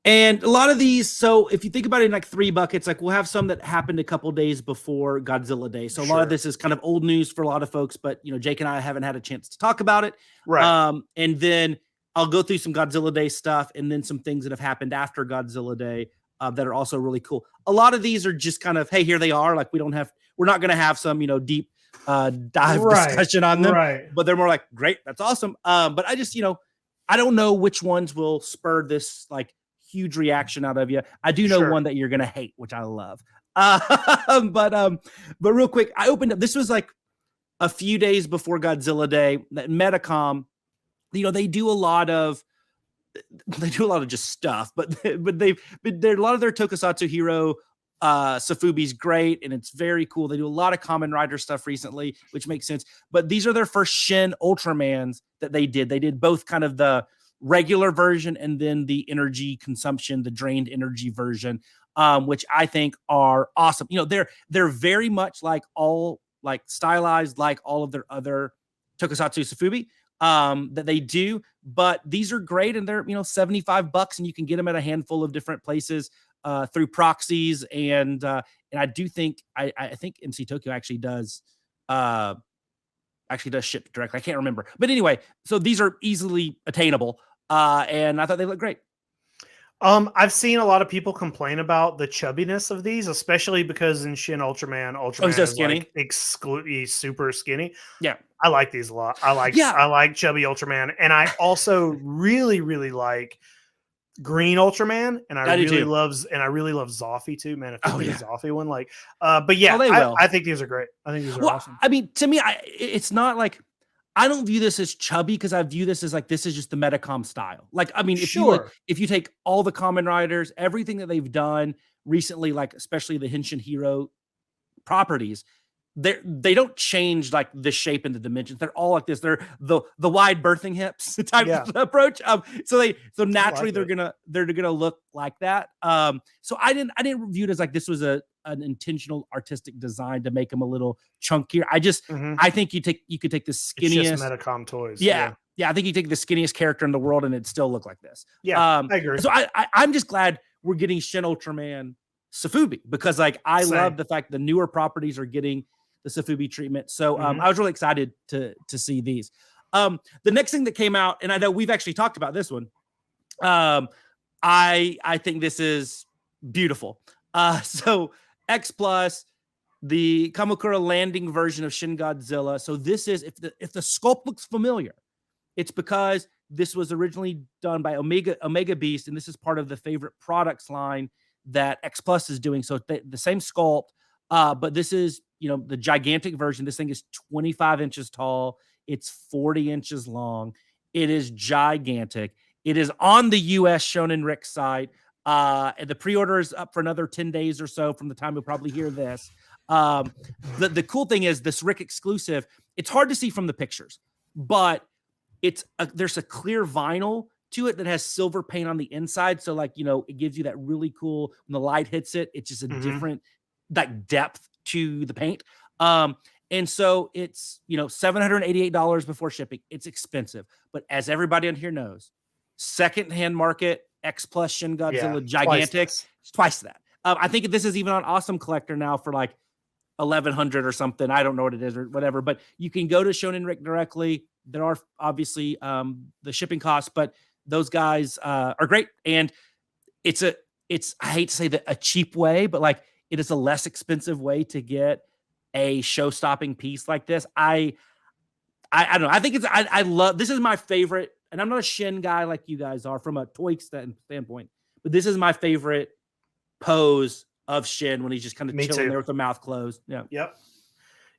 And a lot of these, so if you think about it in like 3 buckets, like we'll have some that happened a couple days before Godzilla Day. So a lot of this is kind of old news for a lot of folks, but Jake and I haven't had a chance to talk about it. Right. And then I'll go through some Godzilla Day stuff and then some things that have happened after Godzilla Day that are also really cool. A lot of these are just kind of, hey, here they are. Like we're not going to have some, deep dive discussion on them, but they're more like, great, that's awesome. But I just, I don't know which ones will spur this like huge reaction out of you. I do know one that you're gonna hate, which I love. But real quick, I opened up. This was like a few days before Godzilla Day. That Medicom, they do a lot of they do a lot of just stuff, but a lot of their tokusatsu hero Sofubi's great, and it's very cool. They do a lot of Kamen Rider stuff recently, which makes sense. But these are their first Shin Ultramans that they did. They did both kind of the regular version and then the energy consumption, the drained energy version, which I think are awesome. You know, they're very much like stylized like all of their other tokusatsu Sofubi that they do, but these are great, and they're $75, and you can get them at a handful of different places through proxies, and I do think I think MC Tokyo actually does ship direct. I can't remember, but anyway, so these are easily attainable, and I thought they look great. I've seen a lot of people complain about the chubbiness of these, especially because in Shin Ultraman he's so is skinny. Like he's super skinny. Yeah, I like these a lot. I like chubby Ultraman, and I also really, really like Green Ultraman, and I really love Zoffy too, man. If you get a Zoffy one, but yeah, I think these are great. I think these are awesome. I mean, to me, it's not like I don't view this as chubby, because I view this as like this is just the Medicom style. Like, I mean, if you take all the Kamen Riders, everything that they've done recently, like especially the Henshin Hero properties, they don't change like the shape and the dimensions. They're all like this. They're the wide birthing hips type of approach. So naturally they're gonna look like that. So I didn't view it as like this was an intentional artistic design to make them a little chunkier. I think you could take the skinniest. It's just Medicom Toys. Yeah. I think you take the skinniest character in the world and it'd still look like this. I agree. So I'm just glad we're getting Shin Ultraman Sofubi, because like I love the fact the newer properties are getting the Sofubi treatment. So I was really excited to see these. The next thing that came out, and I know we've actually talked about this one. I think this is beautiful. So X Plus, the Kamakura landing version of Shin Godzilla. So this is, if the sculpt looks familiar, it's because this was originally done by Omega Beast, and this is part of the favorite products line that X Plus is doing. So the same sculpt, but this is the gigantic version. This thing is 25 inches tall. It's 40 inches long. It is gigantic. It is on the US Shonen Rick site. And the pre-order is up for another 10 days or so from the time you'll probably hear this. The cool thing is this Rick exclusive, it's hard to see from the pictures, but there's a clear vinyl to it that has silver paint on the inside. So it gives you that really cool, when the light hits it, it's just a different like depth to the paint. And so it's, $788 before shipping. It's expensive, but as everybody on here knows, secondhand market, X Plus Shin Godzilla, gigantic, it's twice that. I think this is even on Awesome Collector now for like $1,100 or something. I don't know what it is or whatever, but you can go to Shonen Rick directly. There are obviously the shipping costs, but those guys are great. And it's I hate to say that a cheap way, but like it is a less expensive way to get a show-stopping piece like this. I don't know. I think I love, this is my favorite, and I'm not a Shin guy like you guys are from a toy standpoint, but this is my favorite pose of Shin when he's just kind of chilling there with the mouth closed. Yeah. Yep.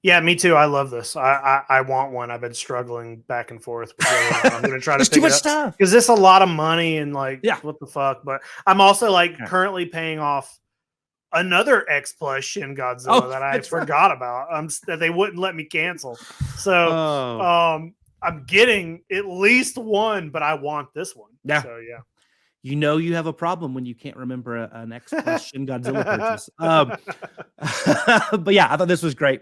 Yeah, me too. I love this. I want one. I've been struggling back and forth. I'm going to try to pick too much it up. stuff. Because this is a lot of money and what the fuck. But I'm also currently paying off another X Plus Shin Godzilla that I forgot about. That they wouldn't let me cancel. So I'm getting at least one, but I want this one. Yeah. So yeah. You have a problem when you can't remember an X Plus Shin Godzilla purchase. But yeah, I thought this was great.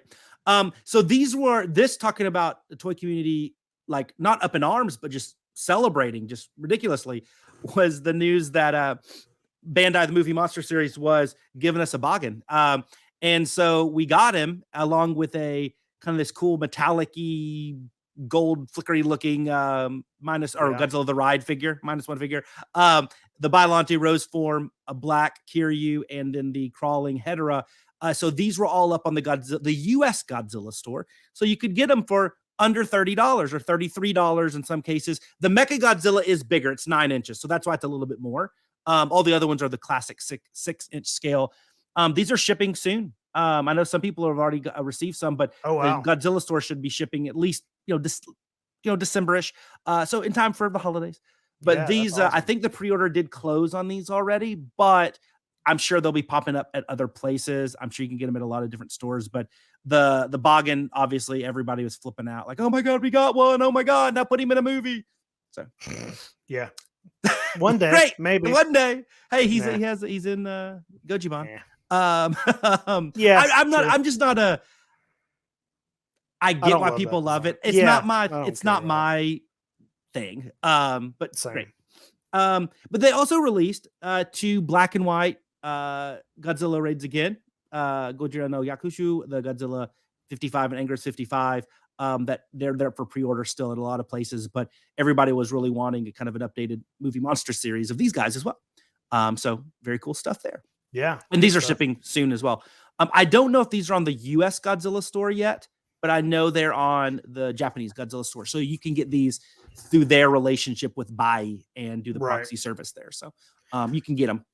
So this talking about the toy community, like not up in arms, but just celebrating just ridiculously, was the news that Bandai, the movie monster series, was giving us a Boggin. And so we got him along with a kind of this cool metallic-y gold flickery looking Godzilla the Ride figure, -1 figure. The Bylante Rose form, a black Kiryu, and then the crawling Hedera. So these were all up on the US Godzilla store. So you could get them for under $30 or $33 in some cases. The Mecha Godzilla is bigger. It's 9 inches. So that's why it's a little bit more. All the other ones are the classic 6-inch scale. These are shipping soon. I know some people have already received some, but the Godzilla store should be shipping at least, December-ish. So in time for the holidays. But Yeah, these, that's awesome. I think the pre-order did close on these already, but I'm sure they'll be popping up at other places. I'm sure you can get them at a lot of different stores. But the Boggin, obviously, everybody was flipping out like, "Oh my god, we got one! Oh my god, now put him in a movie." So, yeah, one day, great, maybe one day. Hey, he's Nah. he's in Gojibon. Yeah. Yeah, I'm not. true. I'm just not a. I get don't why love people that love design. it. It's Yeah, not I my. don't It's care, not yeah. my thing. But Same. great. But they also released 2 black and white Godzilla raids again. Gojira no Yakushu, the Godzilla 55 and Anger's 55. That they're there for pre-order still at a lot of places, but everybody was really wanting a kind of an updated movie monster series of these guys as well. So very cool stuff there. Yeah, And these are stuff. shipping soon as well. I don't know if these are on the US Godzilla store yet, but I know they're on the Japanese Godzilla store. So you can get these through their relationship with Bai and do the Right. proxy service there. So you can get them.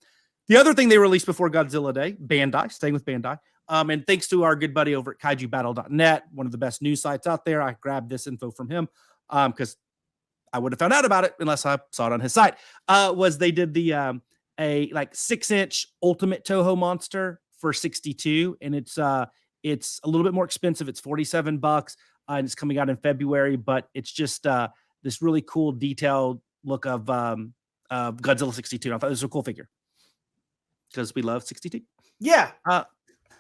The other thing they released before Godzilla Day, Bandai, staying with Bandai. And thanks to our good buddy over at KaijuBattle.net, one of the best news sites out there. I grabbed this info from him because I would have found out about it unless I saw it on his site. Was they did the a like 6-inch Ultimate Toho monster for $62, and it's a little bit more expensive. It's $47, and it's coming out in February. But it's just this really cool detailed look of Godzilla 62. I thought this was a cool figure because we love 62. Yeah.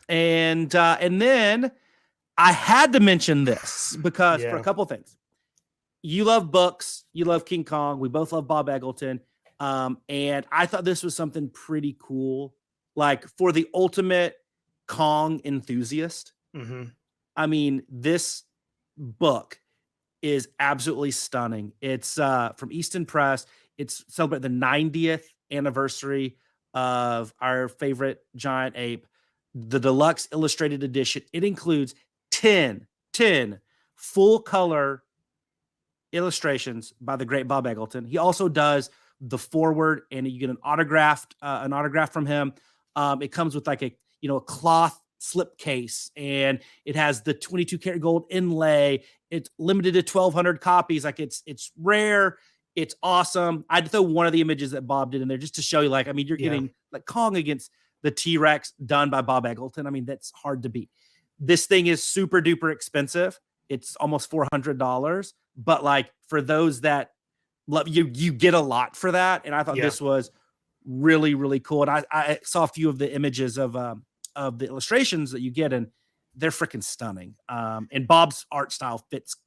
And then I had to mention this because for Yeah. a couple of things. You love books, you love King Kong. We both love Bob Eggleton. And I thought this was something pretty cool, like for the ultimate Kong enthusiast. Mm-hmm. I mean, this book is absolutely stunning. It's from Easton Press. It's celebrating the 90th anniversary of our favorite giant ape. The deluxe illustrated edition. It includes 10 full color illustrations by the great Bob Eggleton. He also does the forward, and you get an autograph from him. It comes with like a cloth slip case, and it has the 22 karat gold inlay. It's limited to 1,200 copies. Like it's rare. It's awesome. I'd throw one of the images that Bob did in there just to show you, like, I mean, you're getting like Kong against the T-Rex done by Bob Eggleton. I mean, that's hard to beat. This thing is super duper expensive. It's almost $400, but like for those that love you get a lot for that. And I thought this was really, really cool. And I saw a few of the images of the illustrations that you get, and they're freaking stunning. And Bob's art style fits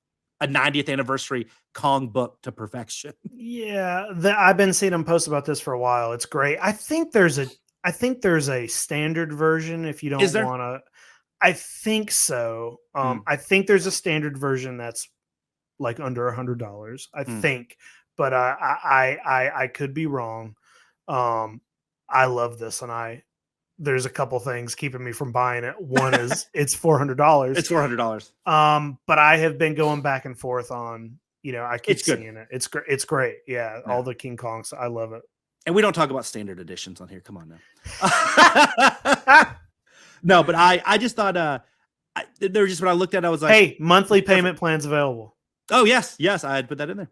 a 90th anniversary Kong book to perfection. Yeah, I've been seeing them post about this for a while. It's great. I think there's a standard version if you don't want to. I think so. I think there's a standard version that's like under $100. I think, but I could be wrong. I love this, and there's a couple things keeping me from buying it. One is it's $400. It's $400. But I have been going back and forth on. I keep seeing it. It's great. It's great. Yeah, all the King Kongs. I love it. And we don't talk about standard editions on here. Come on now. No, but I just thought they were just, when I looked at it, I was like, hey, monthly payment plans available. Oh, yes, I had put that in there.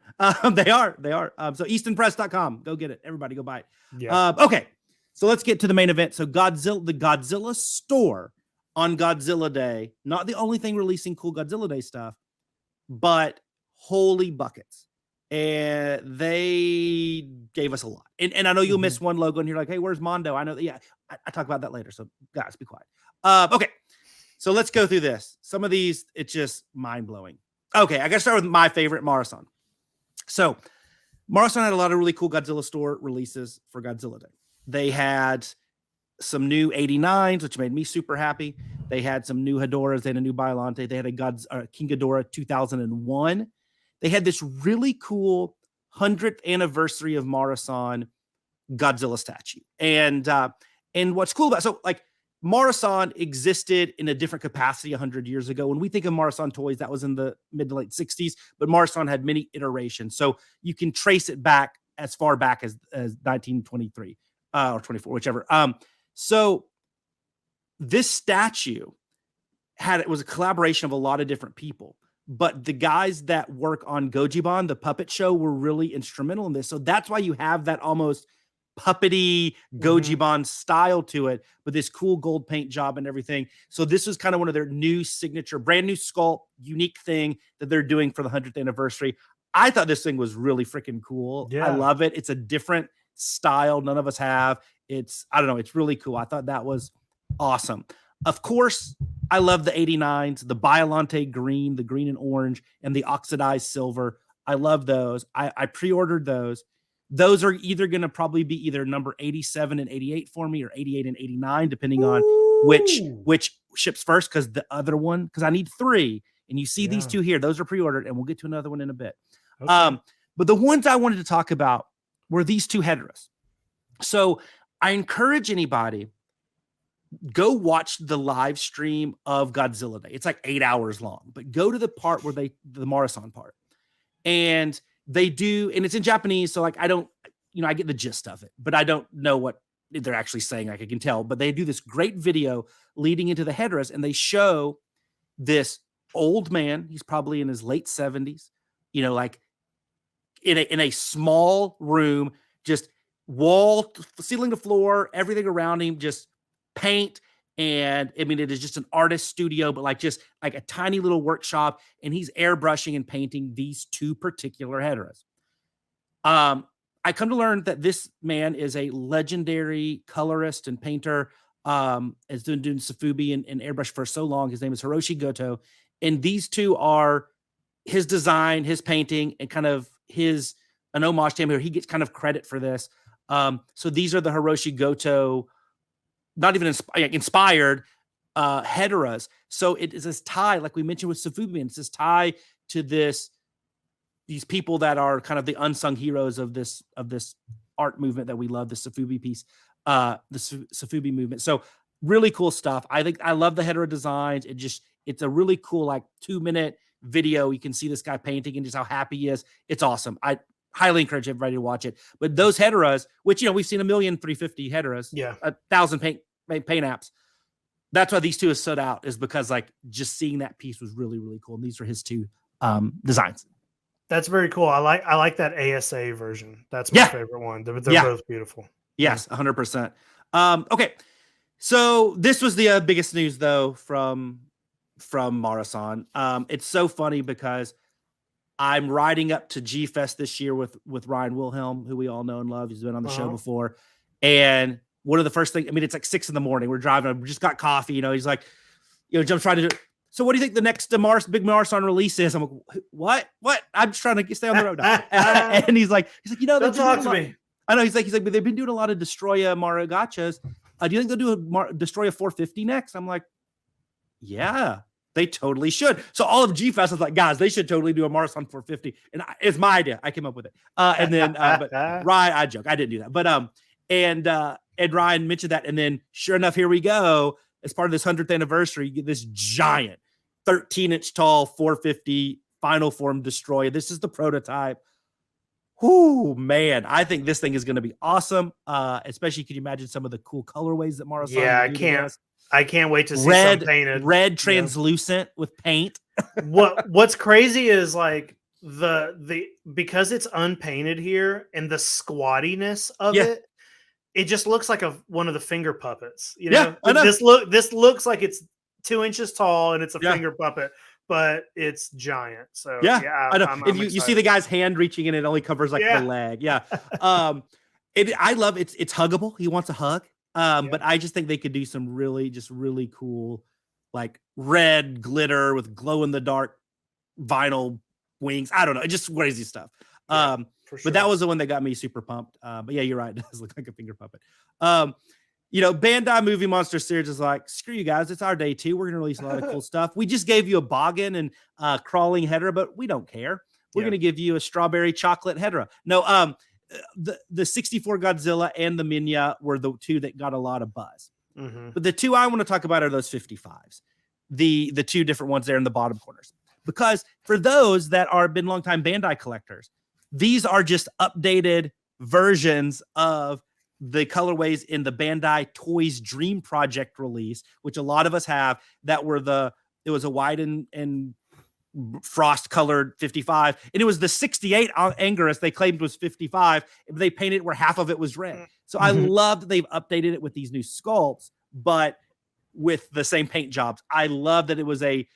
They are. So eastonpress.com. Go get it. Everybody go buy it. Yeah. Okay. So let's get to the main event. So the Godzilla store on Godzilla Day, not the only thing releasing cool Godzilla Day stuff, but holy buckets. And they gave us a lot. And I know you'll miss one logo and you're like, hey, where's Mondo? I know that. Yeah, I talk about that later. So guys, be quiet. Okay. So let's go through this. Some of these, it's just mind blowing. Okay. I got to start with my favorite, Marusan. So Marusan had a lot of really cool Godzilla store releases for Godzilla Day. They had some new 89s, which made me super happy. They had some new Hedoras. They had a new Biollante. They had a King Ghidorah 2001. They had this really cool 100th anniversary of Marusan Godzilla statue. And what's cool about, so like Marusan existed in a different capacity 100 years ago. When we think of Marusan toys, that was in the mid to late 60s, but Marusan had many iterations. So you can trace it back as far back as 1923 or 24, whichever. So this statue was a collaboration of a lot of different people. but the guys that work on Gojiban, the puppet show, were really instrumental in this. So that's why you have that almost puppety Gojiban style to it, but this cool gold paint job and everything. So this was kind of one of their new signature, brand new sculpt, unique thing that they're doing for the 100th anniversary. I thought this thing was really freaking cool. Yeah. I love it. It's a different style none of us have. I don't know, it's really cool. I thought that was awesome. Of course, I love the 89s, the Biolante green, the green and orange, and the oxidized silver. I love those. I pre-ordered those. Those are either going to probably be either number 87 and 88 for me, or 88 and 89, depending on which ships first, because the other one, because I need 3. And you see these 2 here. Those are pre-ordered, and we'll get to another one in a bit. Okay. But the ones I wanted to talk about were these 2 Hedras. So I encourage anybody, go watch the live stream of Godzilla Day. It's like 8 hours long, but go to the part where the Marusan part, and they do, and it's in Japanese. So like, I don't, I get the gist of it, but I don't know what they're actually saying. Like I can tell, but they do this great video leading into the Hedras, and they show this old man. He's probably in his late 70s, like in a small room, just wall, ceiling to floor, everything around him, just paint. And I mean, it is just an artist studio, but just like a tiny little workshop, and he's airbrushing and painting these 2 particular Hedras. I come to learn that this man is a legendary colorist and painter. Has been doing Sofubi and airbrush for so long. His name is Hiroshi Goto. And these 2 are his design, his painting, and kind of an homage to him here. He gets kind of credit for this. So these are the Hiroshi Goto, not even inspired Hedras. So it is this tie, like we mentioned with Sofubi, it's this tie to these people that are kind of the unsung heroes of this art movement that we love, the Sofubi piece, the Sofubi movement. So really cool stuff. I love the Hedra designs. It's a really cool 2-minute video. You can see this guy painting and just how happy he is. It's awesome. I highly encourage everybody to watch it. But those Hedras, which we've seen 1,350,000 Hedras, 1,000 paint apps. That's why these 2 have stood out, is because just seeing that piece was really, really cool. And these are his 2 designs. That's very cool. I like that ASA version. That's my favorite one. They're both beautiful. Yes, 100%. Okay, so this was the biggest news though from Marusan. It's so funny because I'm riding up to G-Fest this year with Ryan Wilhelm, who we all know and love. He's been on the show before. And one of the first things, it's like 6 a.m. We're driving. We just got coffee. He's like, Jim's trying to do. So what do you think the next big Marusan release is? I'm like, what? I'm just trying to stay on the road now. And he's like, don't talk to me. I know. He's like, but they've been doing a lot of Destroya Maru gachas. Do you think they'll do a Destroya 450 next? I'm like, yeah, they totally should. So all of G-Fest was like, guys, they should totally do a Marusan 450. And it's my idea. I came up with it. And then, but Ryan, I joke. I didn't do that. But, and Ryan mentioned that. And then sure enough, here we go. As part of this 100th anniversary, you get this giant 13-inch tall 450 final form Destroya. This is the prototype. Whoo, man. I think this thing is going to be awesome. Especially, could you imagine some of the cool colorways that Marusan? Yeah, I can't wait to see some painted. Red translucent with paint. What's crazy is because it's unpainted here and the squattiness of it just looks like one of the finger puppets. I know. This looks like it's 2 inches tall and it's a finger puppet, but it's giant. So I know. If you see the guy's hand reaching in, it only covers the leg. Yeah. I love it's huggable. He wants a hug. But I just think they could do some really cool, red glitter with glow in the dark vinyl wings. I don't know. Just crazy stuff. Sure. But that was the one that got me super pumped. But yeah, you're right. It does look like a finger puppet. Bandai Movie Monster Series is like, screw you guys. It's our day too. We're going to release a lot of cool stuff. We just gave you a boggin and crawling Hedra, but we don't care. We're going to give you a strawberry chocolate Hedra. No, the 64 Godzilla and the Minya were the 2 that got a lot of buzz. Mm-hmm. But the 2 I want to talk about are those 55s. The 2 different ones there in the bottom corners. Because for those that are been longtime Bandai collectors, these are just updated versions of the colorways in the Bandai Toys Dream Project release, which a lot of us have. That were it was a white and frost colored 55, and it was the 68 Anguirus they claimed was 55, but they painted it where half of it was red. So I love that they've updated it with these new sculpts, but with the same paint jobs. I love that it was a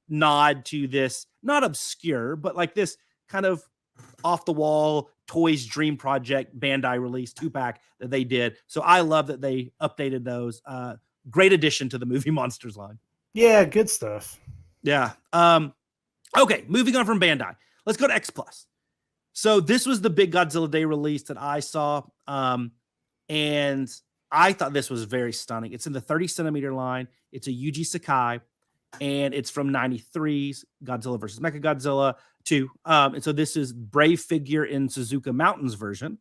nod to this, not obscure, but like this kind of off the wall Toys Dream Project Bandai release 2-pack that they did. So I love that they updated those. Great addition to the movie monsters line. Yeah, good stuff. Yeah. Okay, moving on from Bandai. Let's go to X Plus. So this was the big Godzilla Day release that I saw. And I thought this was very stunning. It's in the 30 centimeter line. It's a Yuji Sakai, and it's from 93's Godzilla versus Mechagodzilla 2. And so this is Brave Figure in Suzuka Mountains version.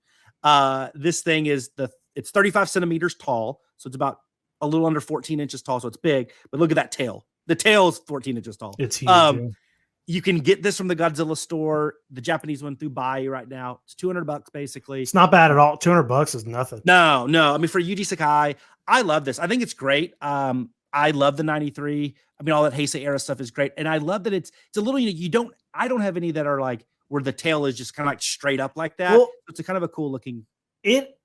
This thing is it's 35 centimeters tall. So it's about a little under 14 inches tall. So it's big, but look at that tail. The tail is 14 inches tall. It's huge. You can get this from the Godzilla store, the Japanese one through Bai right now. It's $200 basically. It's not bad at all. $200 is nothing. No. I mean, for Yuji Sakai, I love this. I think it's great. I love the 93. I mean, all that Heisei era stuff is great. And I love that it's a little, I don't have any that are like where the tail is just kind of like straight up like that. Well, it's a kind of a cool looking. It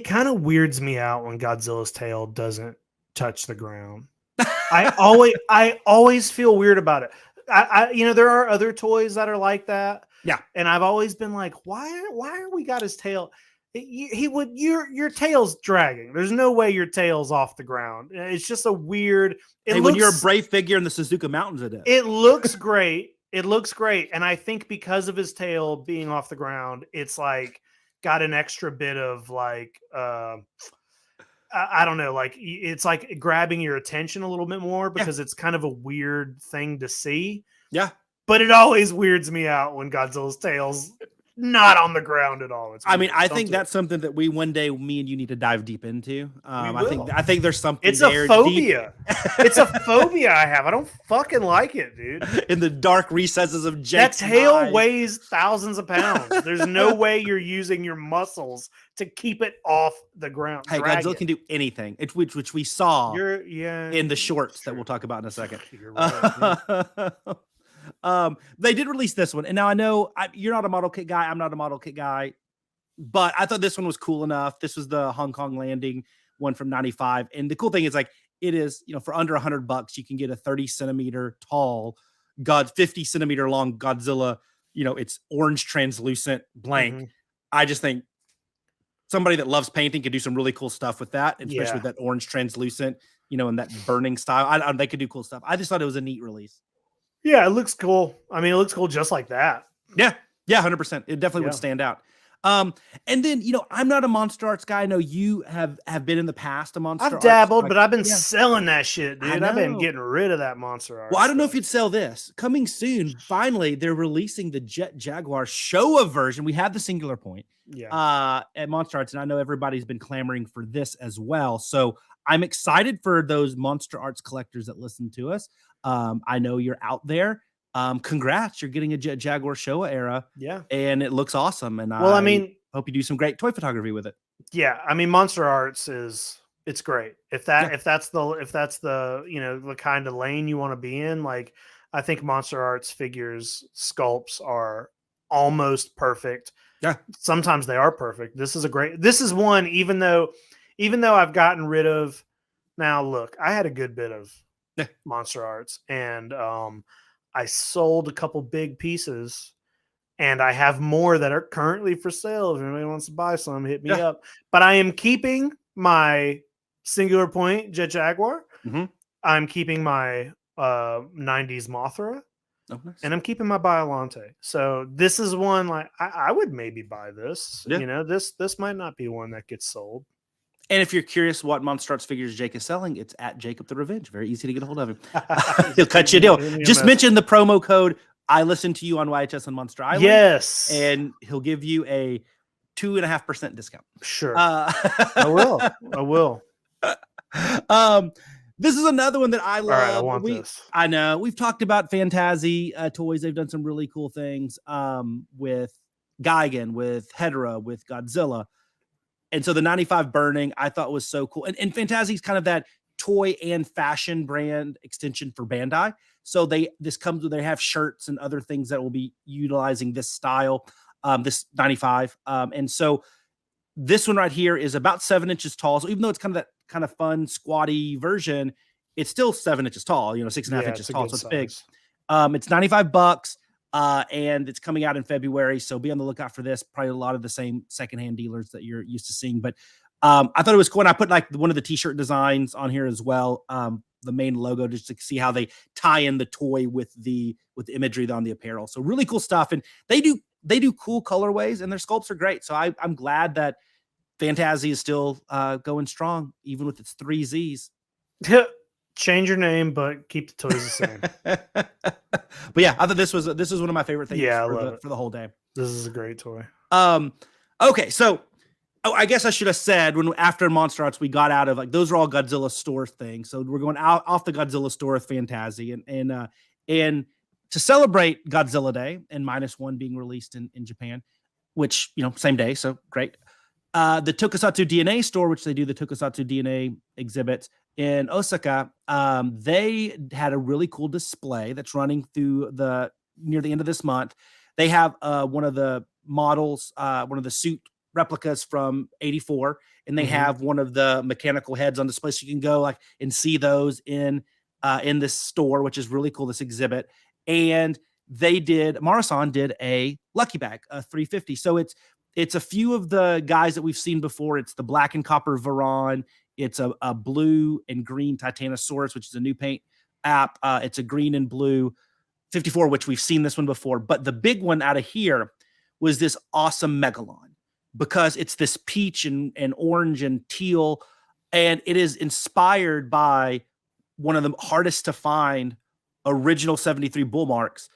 kind of weirds me out when Godzilla's tail doesn't touch the ground. I always feel weird about it. There are other toys that are like that. Yeah. And I've always been like, why are we got his tail? Your tail's dragging. There's no way your tail's off the ground. It's just a weird. When you're a Brave Figure in the Suzuka Mountains, it is. It looks great. It looks great. And I think because of his tail being off the ground, it's like got an extra bit of like, I don't know, like it's like grabbing your attention a little bit more because it's kind of a weird thing to see. Yeah. But it always weirds me out when Godzilla's tail's not on the ground at all. I think that's something that one day me and you need to dive deep into. I think there's something. It's a phobia. It's a phobia I have. I don't fucking like it, dude. In the dark recesses of Jake's that tail mind. weighs thousands of pounds. There's no way you're using your muscles to keep it off the ground. Hey, Godzilla can do anything, which we saw in the shorts that we'll talk about in a second. You're right, they did release this one, and now I know you're not a model kit guy. I'm not a model kit guy, but I thought this one was cool enough. This was the Hong Kong landing one from 95, and the cool thing is like it is, for under $100, you can get a 30 centimeter tall, 50 centimeter long Godzilla. It's orange translucent blank. Mm-hmm. I just think somebody that loves painting could do some really cool stuff with that, especially with that orange translucent, and that burning style. They could do cool stuff. I just thought it was a neat release. Yeah, it looks cool. I mean, it looks cool just like that. Yeah, 100%. It definitely would stand out. And then, I'm not a Monster Arts guy. I know you have been in the past a Monster Arts. I've dabbled, but I've been selling that shit, dude. I've been getting rid of that Monster Arts. Well, I don't know if you'd sell this. Coming soon, finally, they're releasing the Jet Jaguar Showa version. We have the singular point at Monster Arts, and I know everybody's been clamoring for this as well. So I'm excited for those Monster Arts collectors that listen to us. I know you're out there. Congrats, you're getting a Jet Jaguar Showa era. Yeah. And it looks awesome. And I hope you do some great toy photography with it. Yeah. I mean, Monster Arts it's great. If that's the the kind of lane you want to be in, like I think Monster Arts figures sculpts are almost perfect. Yeah. Sometimes they are perfect. This is one, even though I've gotten rid of, now look, I had a good bit of Monster Arts, and I sold a couple big pieces, and I have more that are currently for sale. If anybody wants to buy some, hit me up. But I am keeping my singular point Jet Jaguar. Mm-hmm. I'm keeping my 90s Mothra. Oh, nice. And I'm keeping my Biollante. So this is one like I would maybe buy this. Yeah. This might not be one that gets sold. And if you're curious what Monster Arts figures Jake is selling, it's at Jacob the Revenge. Very easy to get a hold of him. He'll cut you a deal. Just mention the promo code I listen to you on YHS on Monster Island. Yes. And he'll give you a 2.5% discount. Sure. I will. This is another one that I love. All right, I want this. I know. We've talked about Phantasy Toys. They've done some really cool things with Gigan, with Hedorah, with Godzilla. And so the 95 Burning, I thought was so cool. And Phantasy's kind of that toy and fashion brand extension for Bandai. So they have shirts and other things that will be utilizing this style, this 95. And so this one right here is about 7 inches tall. So even though it's kind of fun, squatty version, it's still 7 inches tall, 6.5 inches tall. So it's big. It's $95. And it's coming out in February. So be on the lookout for this. Probably a lot of the same secondhand dealers that you're used to seeing. But I thought it was cool. And I put like one of the t-shirt designs on here as well. The main logo, just to see how they tie in the toy with the imagery on the apparel. So really cool stuff. And they do cool colorways, and their sculpts are great. So I'm glad that Fantasy is still going strong, even with its 3 Z's. Change your name, but keep the toys the same. But yeah, I thought this was one of my favorite things for the whole day. This is a great toy. Okay, so I guess I should have said after Monster Arts we got out of, like, those are all Godzilla store things. So we're going off the Godzilla store with Fantasy, and to celebrate Godzilla Day and -1 being released in Japan, which same day, so great. The Tokusatsu DNA store, which they do the Tokusatsu DNA exhibits in Osaka, they had a really cool display that's running through near the end of this month. They have one of the models, one of the suit replicas from '84, and they have one of the mechanical heads on display, so you can go and see those in this store, which is really cool, this exhibit. And Marusan did a lucky bag, a 350. So it's a few of the guys that we've seen before. It's the black and copper Varan. It's a blue and green Titanosaurus, which is a new paint app. It's a green and blue 54, which we've seen this one before. But the big one out of here was this awesome Megalon, because it's this peach and orange and teal, and it is inspired by one of the hardest to find original 73 bull marks.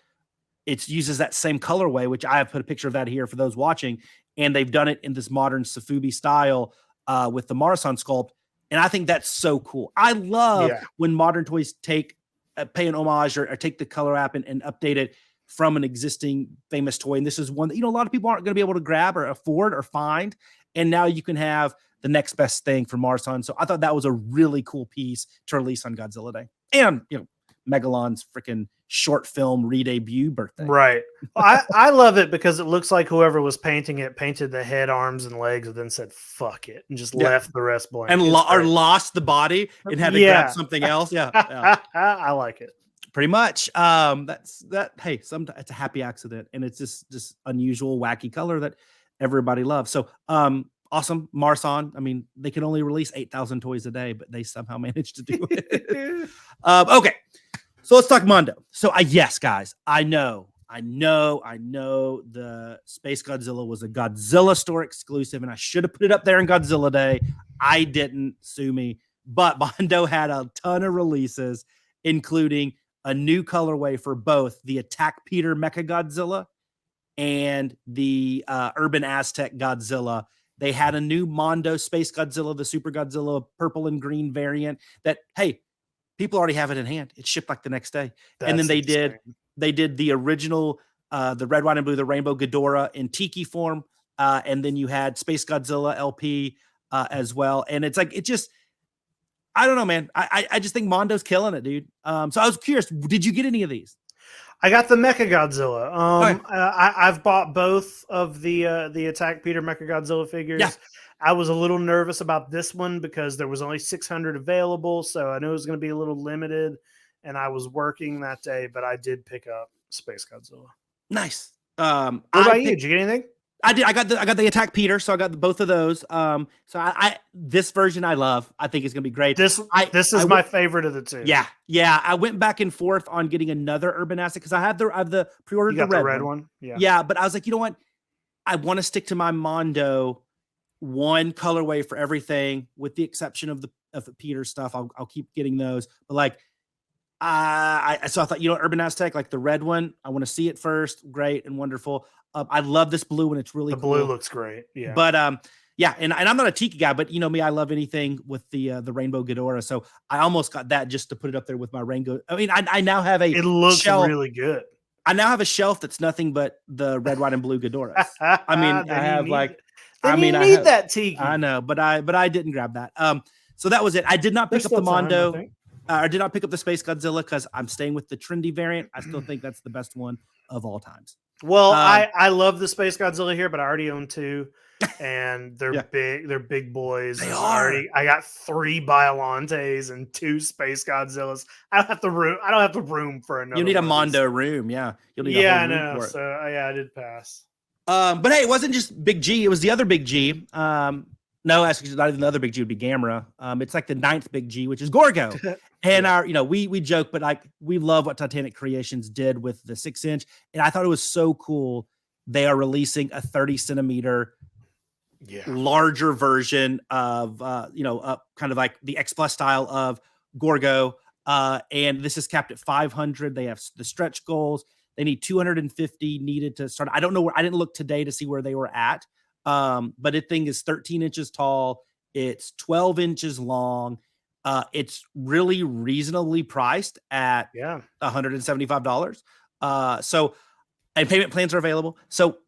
It uses that same colorway, which I have put a picture of that here for those watching, and they've done it in this modern Sofubi style with the Marusan sculpt, and I think that's so cool. I love when modern toys pay an homage or take the color app and update it from an existing famous toy. And this is one that a lot of people aren't going to be able to grab or afford or find, and now you can have the next best thing for Marusan. So I thought that was a really cool piece to release on Godzilla Day, and Megalon's freaking short film re-debut birthday. Right. I love it because it looks like whoever was painting it painted the head, arms, and legs, and then said "fuck it" and just left the rest blank, and lost the body and had to grab something else. Yeah. I like it. Pretty much. That's that. Hey, it's a happy accident, and it's just unusual, wacky color that everybody loves. So, awesome, Marusan. I mean, they can only release 8,000 toys a day, but they somehow managed to do it. Okay. So let's talk Mondo. So yes, guys, I know the Space Godzilla was a Godzilla store exclusive, and I should have put it up there in Godzilla Day. I didn't, sue me. But Mondo had a ton of releases, including a new colorway for both the Attack Peter Mechagodzilla and the Urban Aztec Godzilla. They had a new Mondo Space Godzilla, the Super Godzilla purple and green variant that, hey, people already have it in hand. It's shipped like the next day. And then they did the original, the red, white, and blue, the Rainbow Ghidorah in Tiki form. And then you had Space Godzilla LP as well. And it's I don't know, man. I just think Mondo's killing it, dude. So I was curious, did you get any of these? I got the Mechagodzilla. I've bought both of the Attack Peter Mechagodzilla figures. Yeah. I was a little nervous about this one because there was only 600 available, so I knew it was going to be a little limited, and I was working that day, but I did pick up Space Godzilla. Nice. What about you? Did you get anything? I did. I got the Attack Peter, so I got both of those. So I this version I love. I think it's gonna be great. This is my favorite of the two. Yeah. I went back and forth on getting another Urban Aztec because I have the pre-ordered the red one. Yeah, but I was like, you know what? I want to stick to my Mondo one colorway for everything, with the exception of the Peter stuff. I'll keep getting those, but so I thought, Urban Aztec, like the red one, I want to see it first. Great and wonderful. I love this blue one. It's really cool. Blue looks great. Yeah. But and I'm not a Tiki guy, but me, I love anything with the Rainbow Ghidorah. So I almost got that just to put it up there with my Rainbow. I mean, I now have it looks shelf. Really good. I now have a shelf that's nothing but the red, white, and blue Ghidorahs. I mean, I have I need that Tiki. I know, but I didn't grab that. So that was it. I did not pick There's up the still time, I Mondo. think. I did not pick up the Space Godzilla because I'm staying with the trendy variant. I still think that's the best one of all times. Well, I love the Space Godzilla here, but I already own 2, and they're Yeah. big. They're big boys. They And are. I got 3 Biolantes and 2 Space Godzillas. I don't have the room. I don't have the room for another. You need a one of these. Mondo room. Yeah. You'll need Yeah, a I whole room know. for it. So yeah, I did pass. But hey, it wasn't just Big G. It was the other Big G. No, actually, not even the other Big G would be Gamera. It's like the 9th Big G, which is Gorgo. And we joke, but like we love what Titanic Creations did with the 6-inch, and I thought it was so cool. They are releasing a 30 centimeter larger version of kind of like the X Plus style of Gorgo. And this is capped at 500. They have the stretch goals. They need 250 needed to start. I don't know where. I didn't look today to see where they were at. But it thing is 13 inches tall. It's 12 inches long. It's really reasonably priced at $175. So, and payment plans are available. So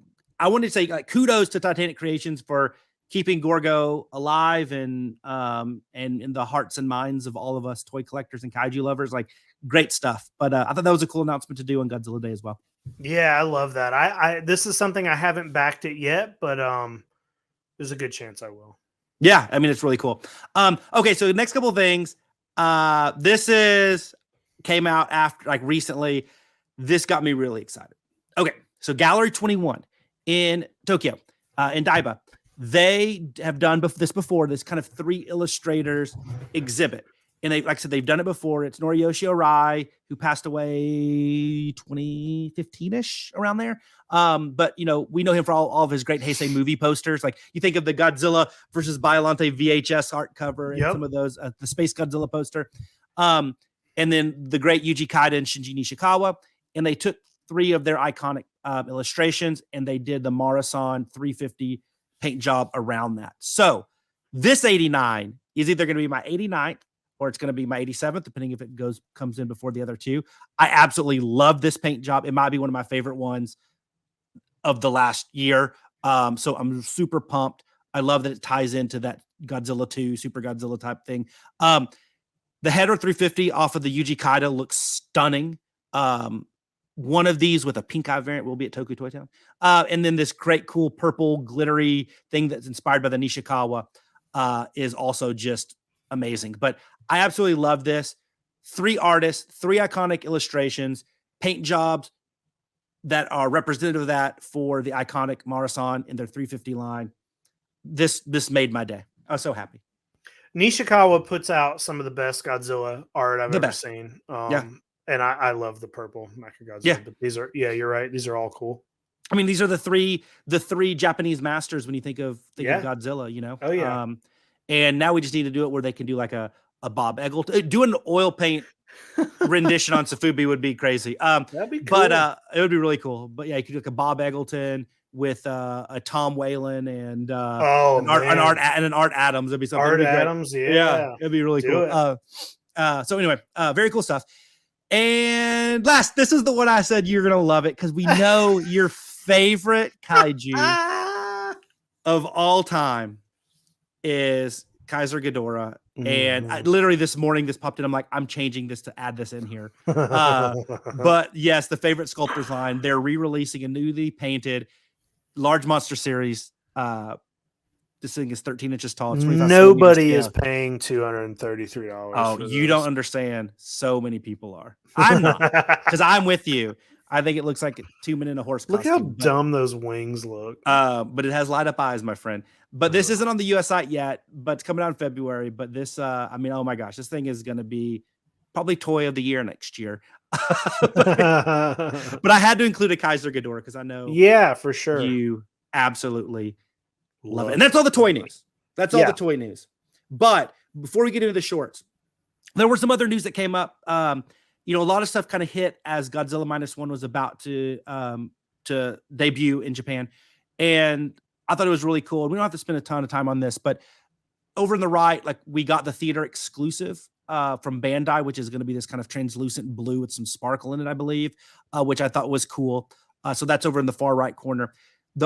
I wanted to say kudos to Titanic Creations for keeping Gorgo alive and in the hearts and minds of all of us toy collectors and kaiju lovers. Like, great stuff. But I thought that was a cool announcement to do on Godzilla Day as well. Yeah, I love that. I this is something I haven't backed it yet, but there's a good chance I will. Yeah, I mean, it's really cool. Okay, so the next couple of things. This came out after, like, recently. This got me really excited. Okay, so Gallery 21 in Tokyo, in Daiba, they have done this before, this kind of 3 illustrators exhibit. And they, like I said, they've done it before. It's Noriyoshi Arai, who passed away 2015-ish, around there. But, we know him for all of his great Heisei movie posters. Like, you think of the Godzilla versus Biollante VHS art cover and some of those, the Space Godzilla poster. And then the great Yuji Kaida and Shinji Nishikawa. And they took 3 of their iconic illustrations, and they did the Marusan 350 paint job around that. So this 89 is either going to be my 89th or it's going to be my 87th, depending if it comes in before the other 2. I absolutely love this paint job. It might be one of my favorite ones of the last year. So I'm super pumped. I love that it ties into that Godzilla 2, Super Godzilla type thing. The header 350 off of the Yuji Kaida looks stunning. One of these with a pink eye variant will be at Tokyo Toy Town. And then this great, cool, purple, glittery thing that's inspired by the Nishikawa is also just amazing. But I absolutely love this. 3 artists, 3 iconic illustrations, paint jobs that are representative of that for the iconic Marusan in their 350 line. This made my day. I was so happy. Nishikawa puts out some of the best Godzilla art I've ever seen. And I love the purple Mechagodzilla. Yeah. But these are, you're right. These are all cool. I mean, these are the three Japanese masters when you think of Godzilla, Oh yeah. And now we just need to do it where they can do like a Bob Eggleton. Doing an oil paint rendition on Sofubi would be crazy. That'd be cool. But it would be really cool. But yeah, you could do like a Bob Eggleton with a Tom Whalen and an Art Adams. That'd be something. Art Adams, yeah, it'd be really cool. So anyway, very cool stuff. And last, this is the one I said you're gonna love it because we know your favorite kaiju of all time is Kaiser Ghidorah. And literally this morning, this popped in. I'm like, I'm changing this to add this in here. But yes, the favorite sculptors line. They're re-releasing a newly painted large monster series. This thing is 13 inches tall. Nobody is paying $233. Oh, you don't understand. So many people are. I'm not, because I'm with you. I think it looks like 2 men in a horse costume. Look how dumb those wings look. But it has light up eyes, my friend. But this isn't on the US site yet, but it's coming out in February. But this, I mean, oh my gosh, this thing is going to be probably toy of the year next year. But I had to include a Kaiser Ghidorah because I know, for sure, you absolutely love it. And that's all the toy news. That's all the toy news. But before we get into the shorts, there were some other news that came up. A lot of stuff kind of hit as Godzilla Minus One was about to debut in Japan. And I thought it was really cool. We don't have to spend a ton of time on this, but over on the right, like we got the theater exclusive from Bandai, which is going to be this kind of translucent blue with some sparkle in it, I believe, which I thought was cool. So that's over in the far right corner.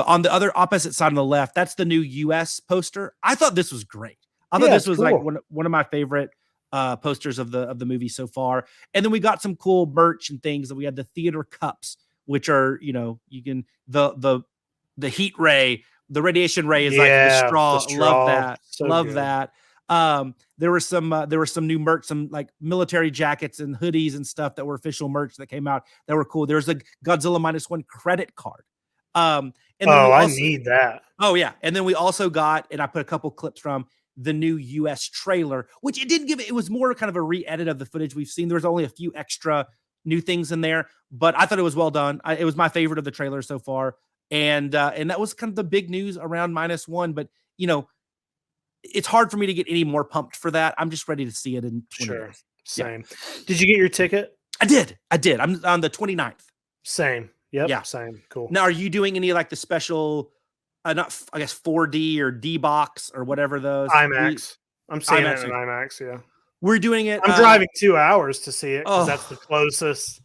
On the other opposite side on the left, that's the new US poster. I thought this was great. I thought Yeah, this it's was like cool. one of my favorite posters of the movie so far. And then we got some cool merch and things. That we had the theater cups, which are, you can the heat ray, the radiation ray is like the Yeah, the straw. Love straw, that. so Love good. that. There was some new merch, some like military jackets and hoodies and stuff that were official merch that came out that were cool. There's a Godzilla -1 credit card. And then we I also, need that. oh yeah, and then we also got, and I put a couple clips from the new US trailer, which it didn't give it was more kind of a re-edit of the footage we've seen. There was only a few extra new things in there, but I thought it was well done. It was my favorite of the trailers so far. And that was kind of the big news around -1. But it's hard for me to get any more pumped for that. I'm just ready to see it in 20 Sure. days. Same. Yeah. Did you get your ticket? I did. I'm on the 29th. Same. Yep. Yeah. Same. Cool. Now, are you doing any like the special, not I guess 4D or D box or whatever those? IMAX. I'm seeing IMAX, it in IMAX. Yeah. We're doing it. I'm driving 2 hours to see it because that's Oh. the closest.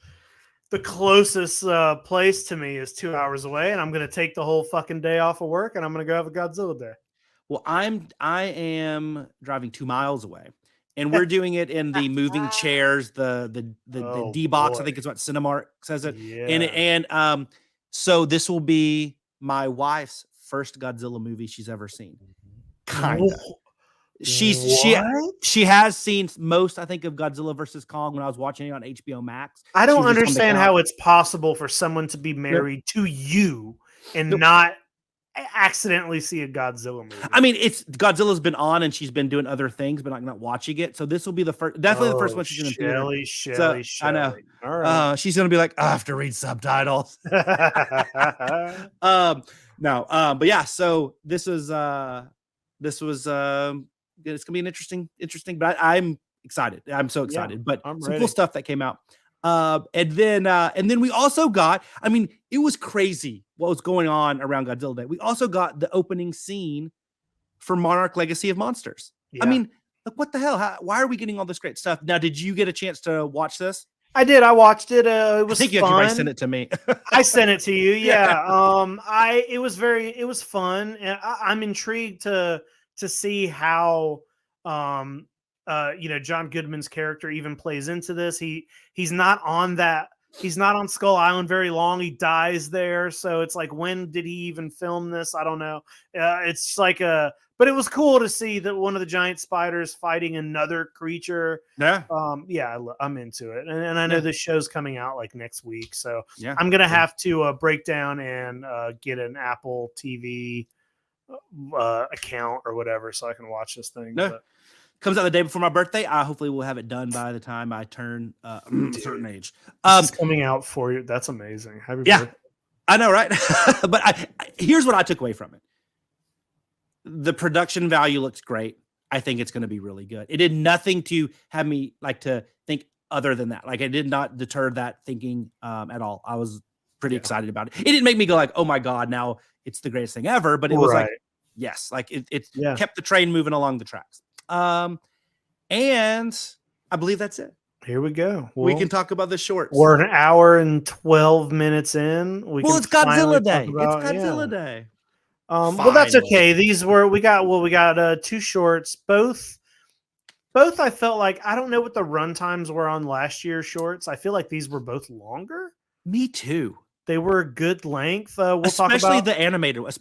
The closest place to me is 2 hours away, and I'm going to take the whole fucking day off of work, and I'm going to go have a Godzilla day. Well, I am driving 2 miles away, and we're doing it in the moving chairs, the Oh, D box. boy. I think is what Cinemark says it. Yeah. And so this will be my wife's first Godzilla movie she's ever seen. Kind of. She has seen most, I think, of Godzilla versus Kong when I was watching it on HBO Max. I don't She was on the understand couch. how it's possible for someone to be married to you and not accidentally see a Godzilla movie. I mean, Godzilla's been on and she's been doing other things, but not watching it. So this will be the first, definitely the first one she's going to do. Shelly. I know. All right. She's going to be like, I have to read subtitles. No. But yeah. So this was it's gonna be an interesting. But I'm excited. I'm so excited. But I'm some ready. cool stuff that came out. And then we also got. I mean, it was crazy what was going on around Godzilla Day. We also got the opening scene for Monarch: Legacy of Monsters. Yeah. I mean, like, what the hell? Why are we getting all this great stuff? Now, did you get a chance to watch this? I did. I watched it. It was I think you fun. probably sent it to me. I sent it to you. Yeah. It was fun, and I'm intrigued to see how John Goodman's character even plays into this. He's not on Skull Island very long. He dies there, so it's like, when did he even film this? I don't know. It's like but it was cool to see that one of the giant spiders fighting another creature. Yeah. I'm into it, and I know this show's coming out like next week, so Yeah. I'm gonna have to break down and get an Apple TV account or whatever so I can watch this thing. No. But Comes out the day before my birthday. Hopefully we'll have it done by the time I turn a certain age. this is coming out for you. That's amazing. Happy birthday. I know, right? But here's what I took away from it. The production value looks great. I think it's going to be really good. It did nothing to have me like to think other than that. Like, it did not deter that thinking at all. I was pretty excited about it. It didn't make me go like, oh my God, now it's the greatest thing ever. But it was like, yes, like it kept the train moving along the tracks. And I believe that's it. Here we go. We can talk about the shorts. We're an hour and 12 minutes in. It's Godzilla Day. It's Godzilla Day. Well, that's okay. We got 2 shorts. Both I felt like, I don't know what the run times were on last year's shorts. I feel like these were both longer. Me too. They were a good length. Especially the animated one.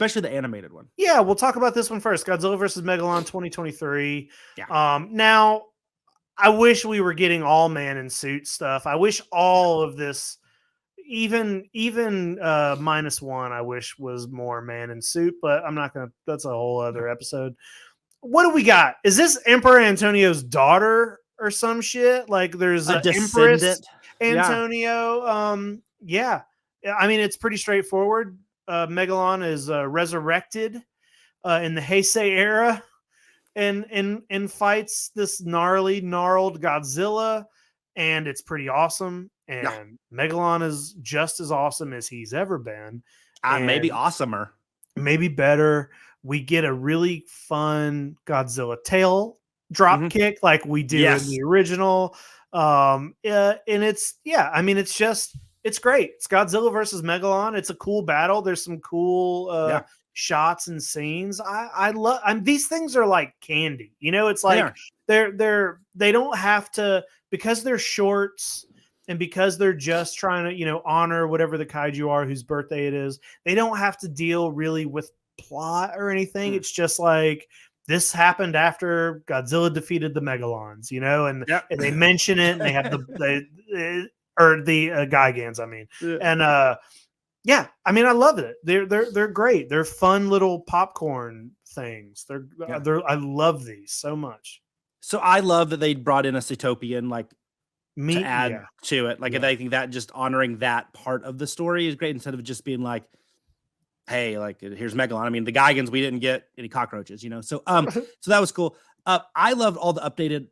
Yeah, we'll talk about this one first. Godzilla versus Megalon 2023. Yeah. Now, I wish we were getting all man in suit stuff. I wish all of this, even -1, I wish was more man in suit, but I'm not gonna. That's a whole other episode. What do we got? Is this Emperor Antonio's daughter or some shit? Like, there's a Empress descendant. Antonio. Yeah. I mean, it's pretty straightforward. Megalon is resurrected in the Heisei era and fights this gnarled Godzilla, and it's pretty awesome. And Megalon is just as awesome as he's ever been. Maybe awesomer. Maybe better. We get a really fun Godzilla tail drop kick like we do in the original. And it's great. It's Godzilla versus Megalon. It's a cool battle. There's some cool shots and scenes. I love. These things are like candy. You know, it's like they don't have to, because they're shorts and because they're just trying to, you know, honor whatever the kaiju are whose birthday it is. They don't have to deal really with plot or anything. It's just like, this happened after Godzilla defeated the Megalons, you know, and they mention it, and they have the Gigans, I mean, and yeah, I mean, I love it. They're great. They're fun little popcorn things. I love these so much. So I love that they brought in a Zootopia like to add to it. Like, I think that just honoring that part of the story is great, instead of just being like, hey, like, here's Megalon. I mean, the Gigans, we didn't get any cockroaches, you know? So, so that was cool. I loved all the updated,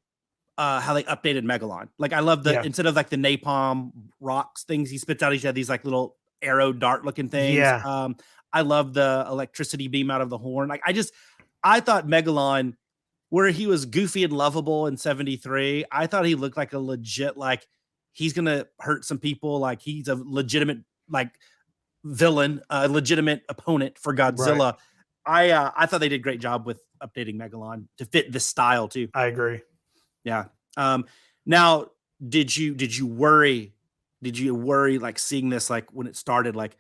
how they updated Megalon. Like, I love instead of like the napalm rocks things he spits out, he had these like little arrow dart looking things. Yeah. I love the electricity beam out of the horn. Like, I thought Megalon, where he was goofy and lovable in 73, I thought he looked like a legit, like, he's going to hurt some people. Like, he's a legitimate, like, villain, a legitimate opponent for Godzilla. Right. I thought they did a great job with updating Megalon to fit this style too. I agree. Yeah. Now, did you worry like seeing this, like when it started, like,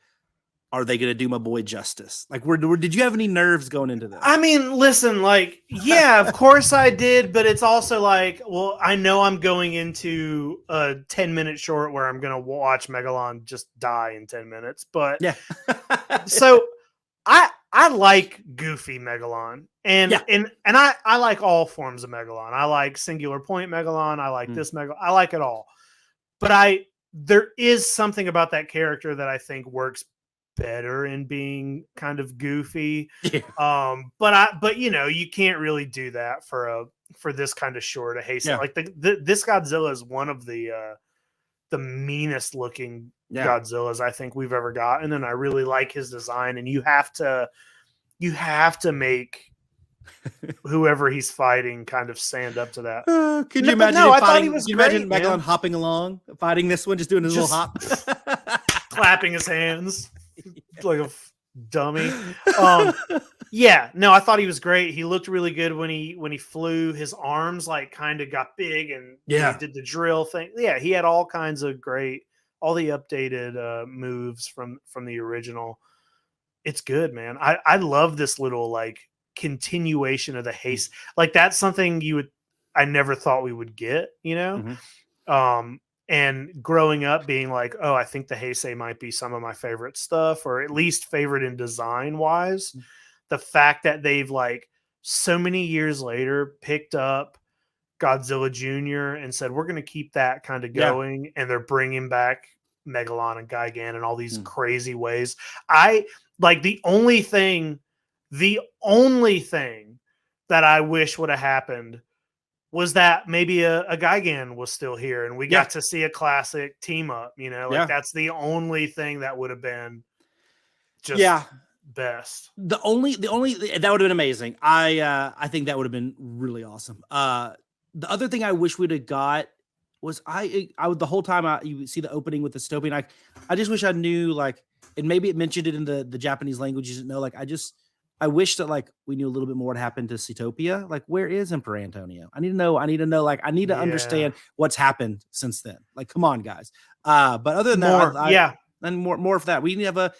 are they going to do my boy justice? Like, did you have any nerves going into this? I mean, listen, like, yeah, of course I did, but it's also like, well, I know I'm going into a 10-minute short where I'm going to watch Megalon just die in 10 minutes, but yeah. So I like goofy Megalon, and I like all forms of Megalon. I like singular point Megalon. I like this Megalon. I like it all, but there is something about that character that I think works better in being kind of goofy. Yeah. But you know, you can't really do that for this kind of short. Like this Godzilla is one of the meanest looking Godzillas I think we've ever gotten, and I really like his design. And you have to make whoever he's fighting kind of stand up to that. Could you imagine? I thought he was great. Imagine Megalon hopping along, fighting this one, just doing his little hop, clapping his hands like a dummy. Yeah, no, I thought he was great. He looked really good when he flew. His arms like kind of got big, and he did the drill thing. Yeah, he had all kinds of great, all the updated moves from the original. It's good, man. I love this little like continuation of the haste. Like, that's something I never thought we would get, you know? Mm-hmm. And growing up being like, oh, I think the Heisei might be some of my favorite stuff, or at least favorite in design wise. Mm-hmm. The fact that they've like so many years later picked up Godzilla Jr. and said, we're going to keep that kind of going. And they're bringing back Megalon and Gigan in all these crazy ways. I like the only thing that I wish would have happened was that maybe a Gigan was still here and we got to see a classic team up, you know, like that's the only thing that would have been just best. The only that would have been amazing. I think that would have been really awesome. The other thing I wish we'd have got was I would, the whole time you see the opening with the Zootopia, I just wish I knew, like, and maybe it mentioned it in the Japanese language, you didn't know, like, I wish that like we knew a little bit more what happened to Zootopia. Like, where is Emperor Antonio? I need to know. Like, I need to understand what's happened since then. Like, come on, guys. But other than that, and more of that. We need to have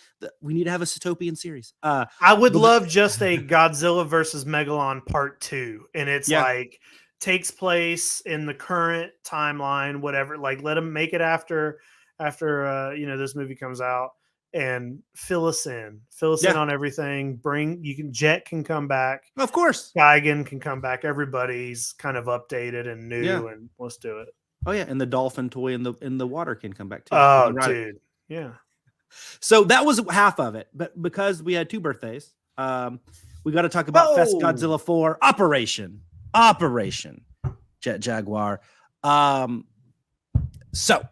a Zootopian series. I would love just a Godzilla versus Megalon Part 2, and it's like takes place in the current timeline, whatever. Like, let them make it after this movie comes out. And fill us in on everything. Jet can come back. Of course. Gigan can come back. Everybody's kind of updated and new, and let's do it. Oh yeah. And the dolphin toy in the water can come back too. Oh, dude. Yeah. So that was half of it. But because we had two birthdays, we got to talk about Fes Godzilla 4 Operation Jet Jaguar. So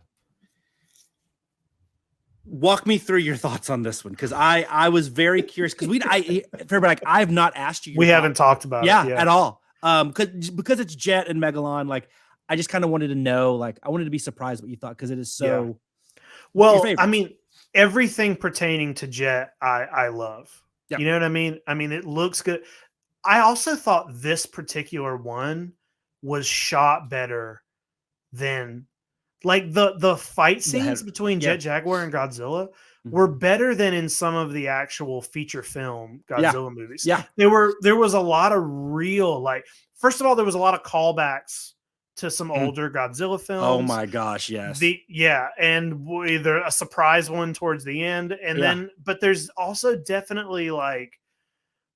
walk me through your thoughts on this one, because I was very curious, because I have not asked you. We haven't talked about it at all. Because it's Jet and Megalon. Like, I just kind of wanted to know. Like, I wanted to be surprised what you thought, because it is so. Well, I mean, everything pertaining to Jet, I love. Yep. You know what I mean? I mean, it looks good. I also thought this particular one was shot better than like the fight The head- scenes between yeah. Jet Jaguar and Godzilla Mhm. were better than in some of the actual feature film Yeah. Godzilla movies. Yeah. There was a lot of real, like, first of all, there was a lot of callbacks to some older Godzilla films. Oh my gosh, yes. And either a surprise one towards the end, and then but there's also definitely like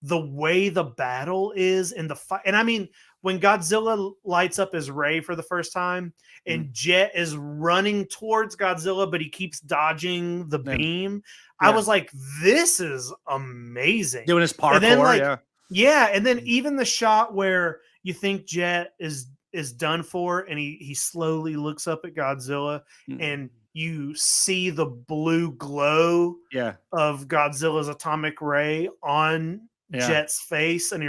the way the battle is in the fight. And I mean, when Godzilla lights up his ray for the first time and Jet is running towards Godzilla, but he keeps dodging the beam, I was like, this is amazing. Doing his parkour, and then, like, yeah. And then even the shot where you think Jet is done for, and he slowly looks up at Godzilla, and you see the blue glow of Godzilla's atomic ray on Jet's face, and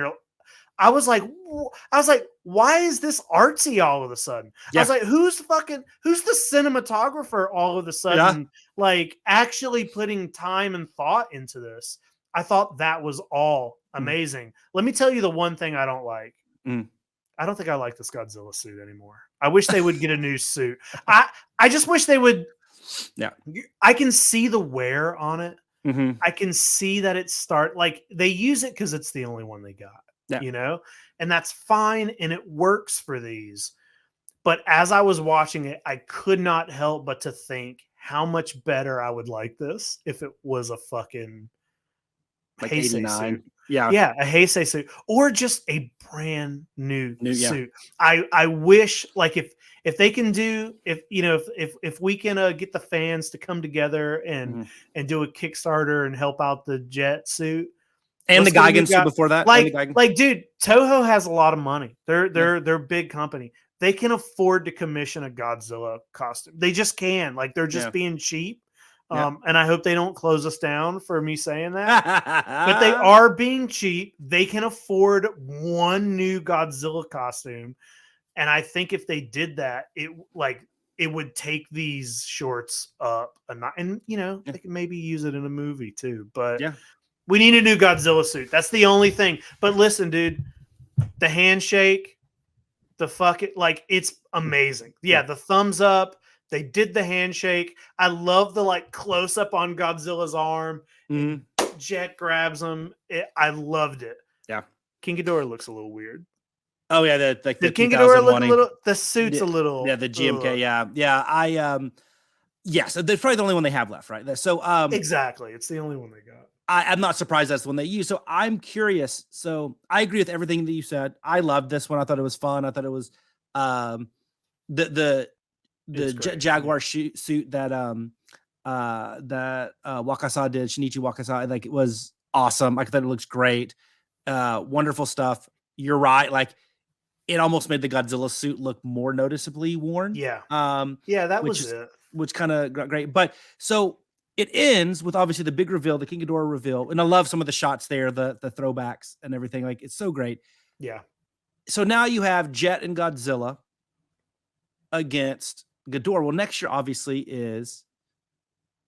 I was like, why is this artsy all of a sudden? I was like, who's the cinematographer all of a sudden, like, actually putting time and thought into this? I thought that was all amazing. Let me tell you the one thing I don't like. I don't think I like this Godzilla suit anymore. I wish they would get a new suit. I just wish they would. Yeah. I can see the wear on it. Mm-hmm. I can see that like they use it because it's the only one they got, you know, and that's fine. And it works for these. But as I was watching it, I could not help but to think how much better I would like this if it was a fucking like Heisei 89. suit. Yeah, a Heisei suit, or just a brand new suit. I wish, like, if they can do, if we can get the fans to come together and do a Kickstarter and help out the Jet suit and the Gigan suit before that, like dude, Toho has a lot of money. They're a big company. They can afford to commission a Godzilla costume. They just can. Like, they're just being cheap. And I hope they don't close us down for me saying that. But they are being cheap. They can afford one new Godzilla costume. And I think if they did that, it would take these shorts up and they can maybe use it in a movie too. But we need a new Godzilla suit. That's the only thing. But listen, dude, the handshake, it's amazing. Yeah, the thumbs up. They did the handshake. I love the close up on Godzilla's arm. Jet grabs him. I loved it. Yeah. King Ghidorah looks a little weird. Oh yeah, the King Ghidorah look a little. The suit's a little. Yeah, the GMK. Yeah. Yes, they're probably the only one they have left, right? So exactly, it's the only one they got. I'm not surprised that's the one they use. So I'm curious. So I agree with everything that you said. I loved this one. I thought it was fun. I thought it was the Jet Jaguar suit that Wakasa did, Shinichi Wakasa, like, it was awesome. I thought it looks great. Wonderful stuff. You're right. Like, it almost made the Godzilla suit look more noticeably worn. Yeah. That was it. Which kind of great. But so it ends with obviously the big reveal, the King Ghidorah reveal. And I love some of the shots there, the throwbacks and everything. Like, it's so great. Yeah. So now you have Jet and Godzilla against Ghidorah. Well, next year obviously is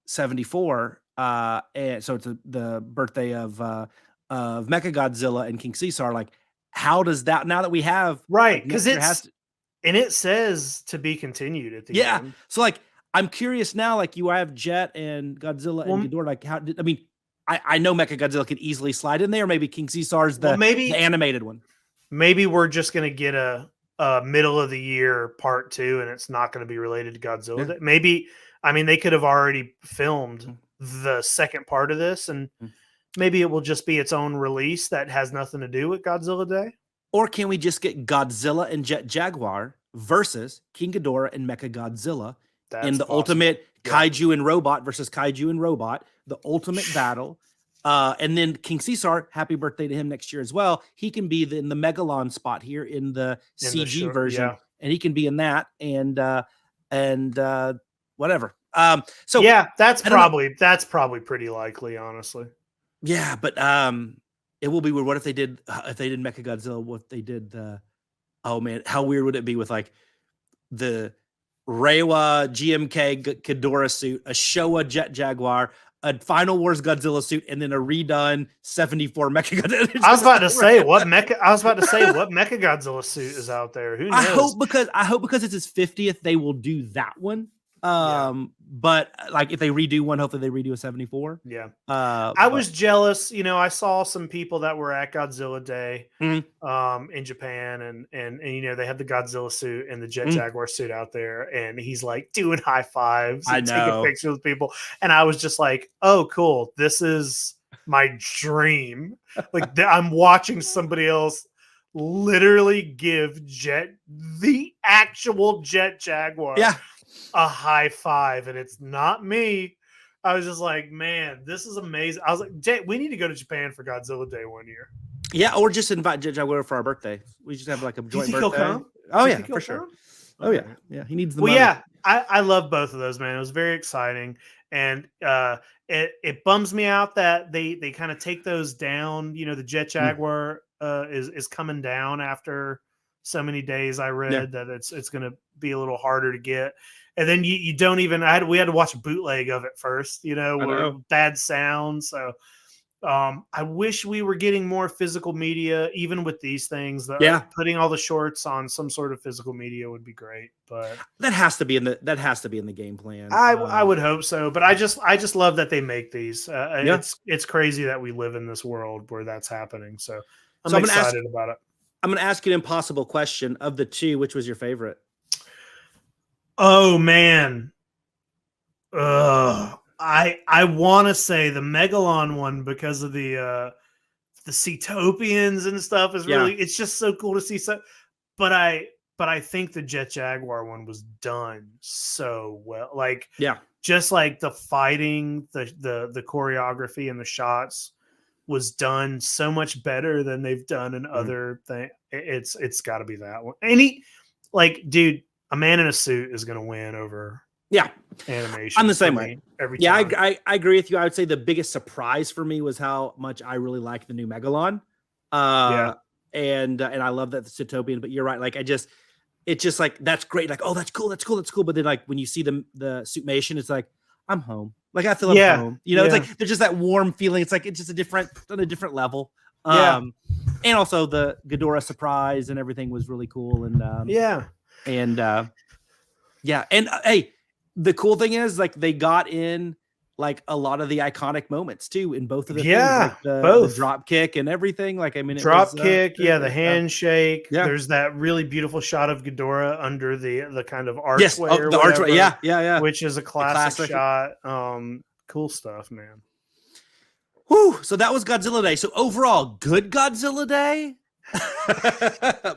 74, and so it's the birthday of Mechagodzilla and King Caesar. Like, how does that, now that we have because it says to be continued at the end. So like, I'm curious now. Like, you have Jet and Godzilla and Ghidorah. Like, I know Mechagodzilla could easily slide in there. Maybe King Caesar's the animated one. Maybe we're just gonna get a middle of the year part 2, and it's not going to be related to Godzilla. Yeah. Maybe, they could have already filmed the second part of this, and maybe it will just be its own release that has nothing to do with Godzilla Day. Or can we just get Godzilla and Jet Jaguar versus King Ghidorah and Mechagodzilla in the ultimate kaiju and robot versus kaiju and robot, the ultimate battle? And then King Caesar, happy birthday to him next year as well. He can be in the Megalon spot here in the CG version, and he can be in that and whatever. So yeah, that's probably pretty likely, honestly. Yeah, but it will be weird. What if they did Mechagodzilla? What if they did oh man, how weird would it be with like the Reiwa GMK Ghidorah suit, a Showa Jet Jaguar, a Final Wars Godzilla suit and then a redone 74 Mecha Godzilla. I was about to say what Mecha Godzilla suit is out there. Who knows? I hope because it's his 50th, they will do that one. But like if they redo one, hopefully they redo a 74. Yeah. I was jealous. You know, I saw some people that were at Godzilla Day in Japan, and you know they had the Godzilla suit and the Jet Jaguar suit out there, and he's like doing high fives and taking pictures with people, and I was just like, oh, cool, this is my dream. Like I'm watching somebody else literally give the actual Jet Jaguar a high five, and it's not me. I was just like, man, this is amazing. I was like, Jay, we need to go to Japan for Godzilla Day one year. Yeah, or just invite Jet Jaguar for our birthday. We just have like a joint birthday. Come? Oh yeah, for sure. Oh yeah, yeah. He needs the money. Yeah, I love both of those, man. It was very exciting, and it bums me out that they kind of take those down. You know, the Jet Jaguar is coming down after so many days. I read that it's going to be a little harder to get. And then you don't even. We had to watch a bootleg of it first, you know, bad sound. So I wish we were getting more physical media, even with these things. Putting all the shorts on some sort of physical media would be great. But that has to be in the game plan. I would hope so. But I just love that they make these. It's crazy that we live in this world where that's happening. So I'm excited about it. I'm going to ask you an impossible question. Of the two, which was your favorite? Oh man. I want to say the Megalon one because of the Cetopians and stuff is really it's just so cool to see. So but I think the Jet Jaguar one was done so well. Like just like the fighting, the choreography and the shots was done so much better than they've done in other things. It's got to be that one. And dude, a man in a suit is going to win over animation. I'm the same way. Every time. I agree with you. I would say the biggest surprise for me was how much I really like the new Megalon. And I love that the Cetopian, but you're right. Like it's just like, that's great. Like, oh, that's cool. But then like when you see the Suitmation, it's like, I'm home. Like I feel I'm home. You know, it's like there's just that warm feeling. It's like it's just on a different level. And also the Ghidorah surprise and everything was really cool. And hey, the cool thing is like they got in like a lot of the iconic moments too in both of the things, like the drop kick and everything. Like I mean, drop kick, the handshake. There's that really beautiful shot of Ghidorah under the kind of archway. Yes, the archway. Which is a classic shot. Cool stuff, man. Whew. So that was Godzilla Day. So overall, good Godzilla Day.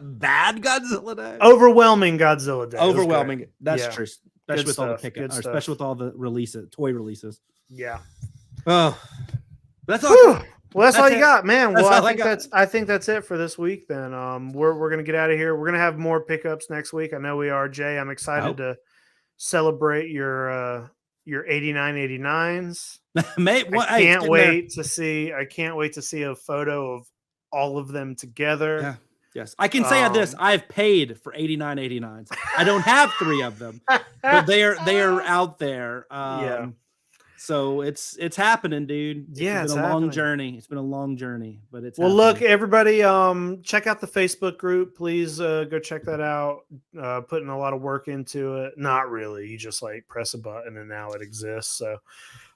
Bad Godzilla Day. Overwhelming Godzilla Day. Overwhelming. That's true. Especially with all the pickups, especially with all the toy releases. Yeah. Oh, that's all. Well, that's all you got, man. Well, I think that's it for this week. Then we're gonna get out of here. We're gonna have more pickups next week. I know we are, Jay. I'm excited to celebrate your 8989s. Mate, I can't wait to see a photo of all of them together. Yeah. Yes, I can say this. I've paid for 8989s. I don't have 3 of them, but they are out there. So it's happening, dude. It's been a long journey. It's been a long journey, but it's happening. Look, everybody, check out the Facebook group. Please go check that out. Putting a lot of work into it. Not really. You just like press a button and now it exists. So.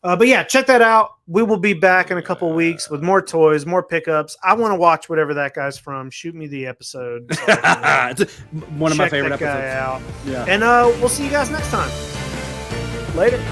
But yeah, check that out. We will be back in a couple weeks with more toys, more pickups. I want to watch whatever that guy's from. Shoot me the episode. It's one of my favorite episodes. Out. Yeah. And we'll see you guys next time. Later.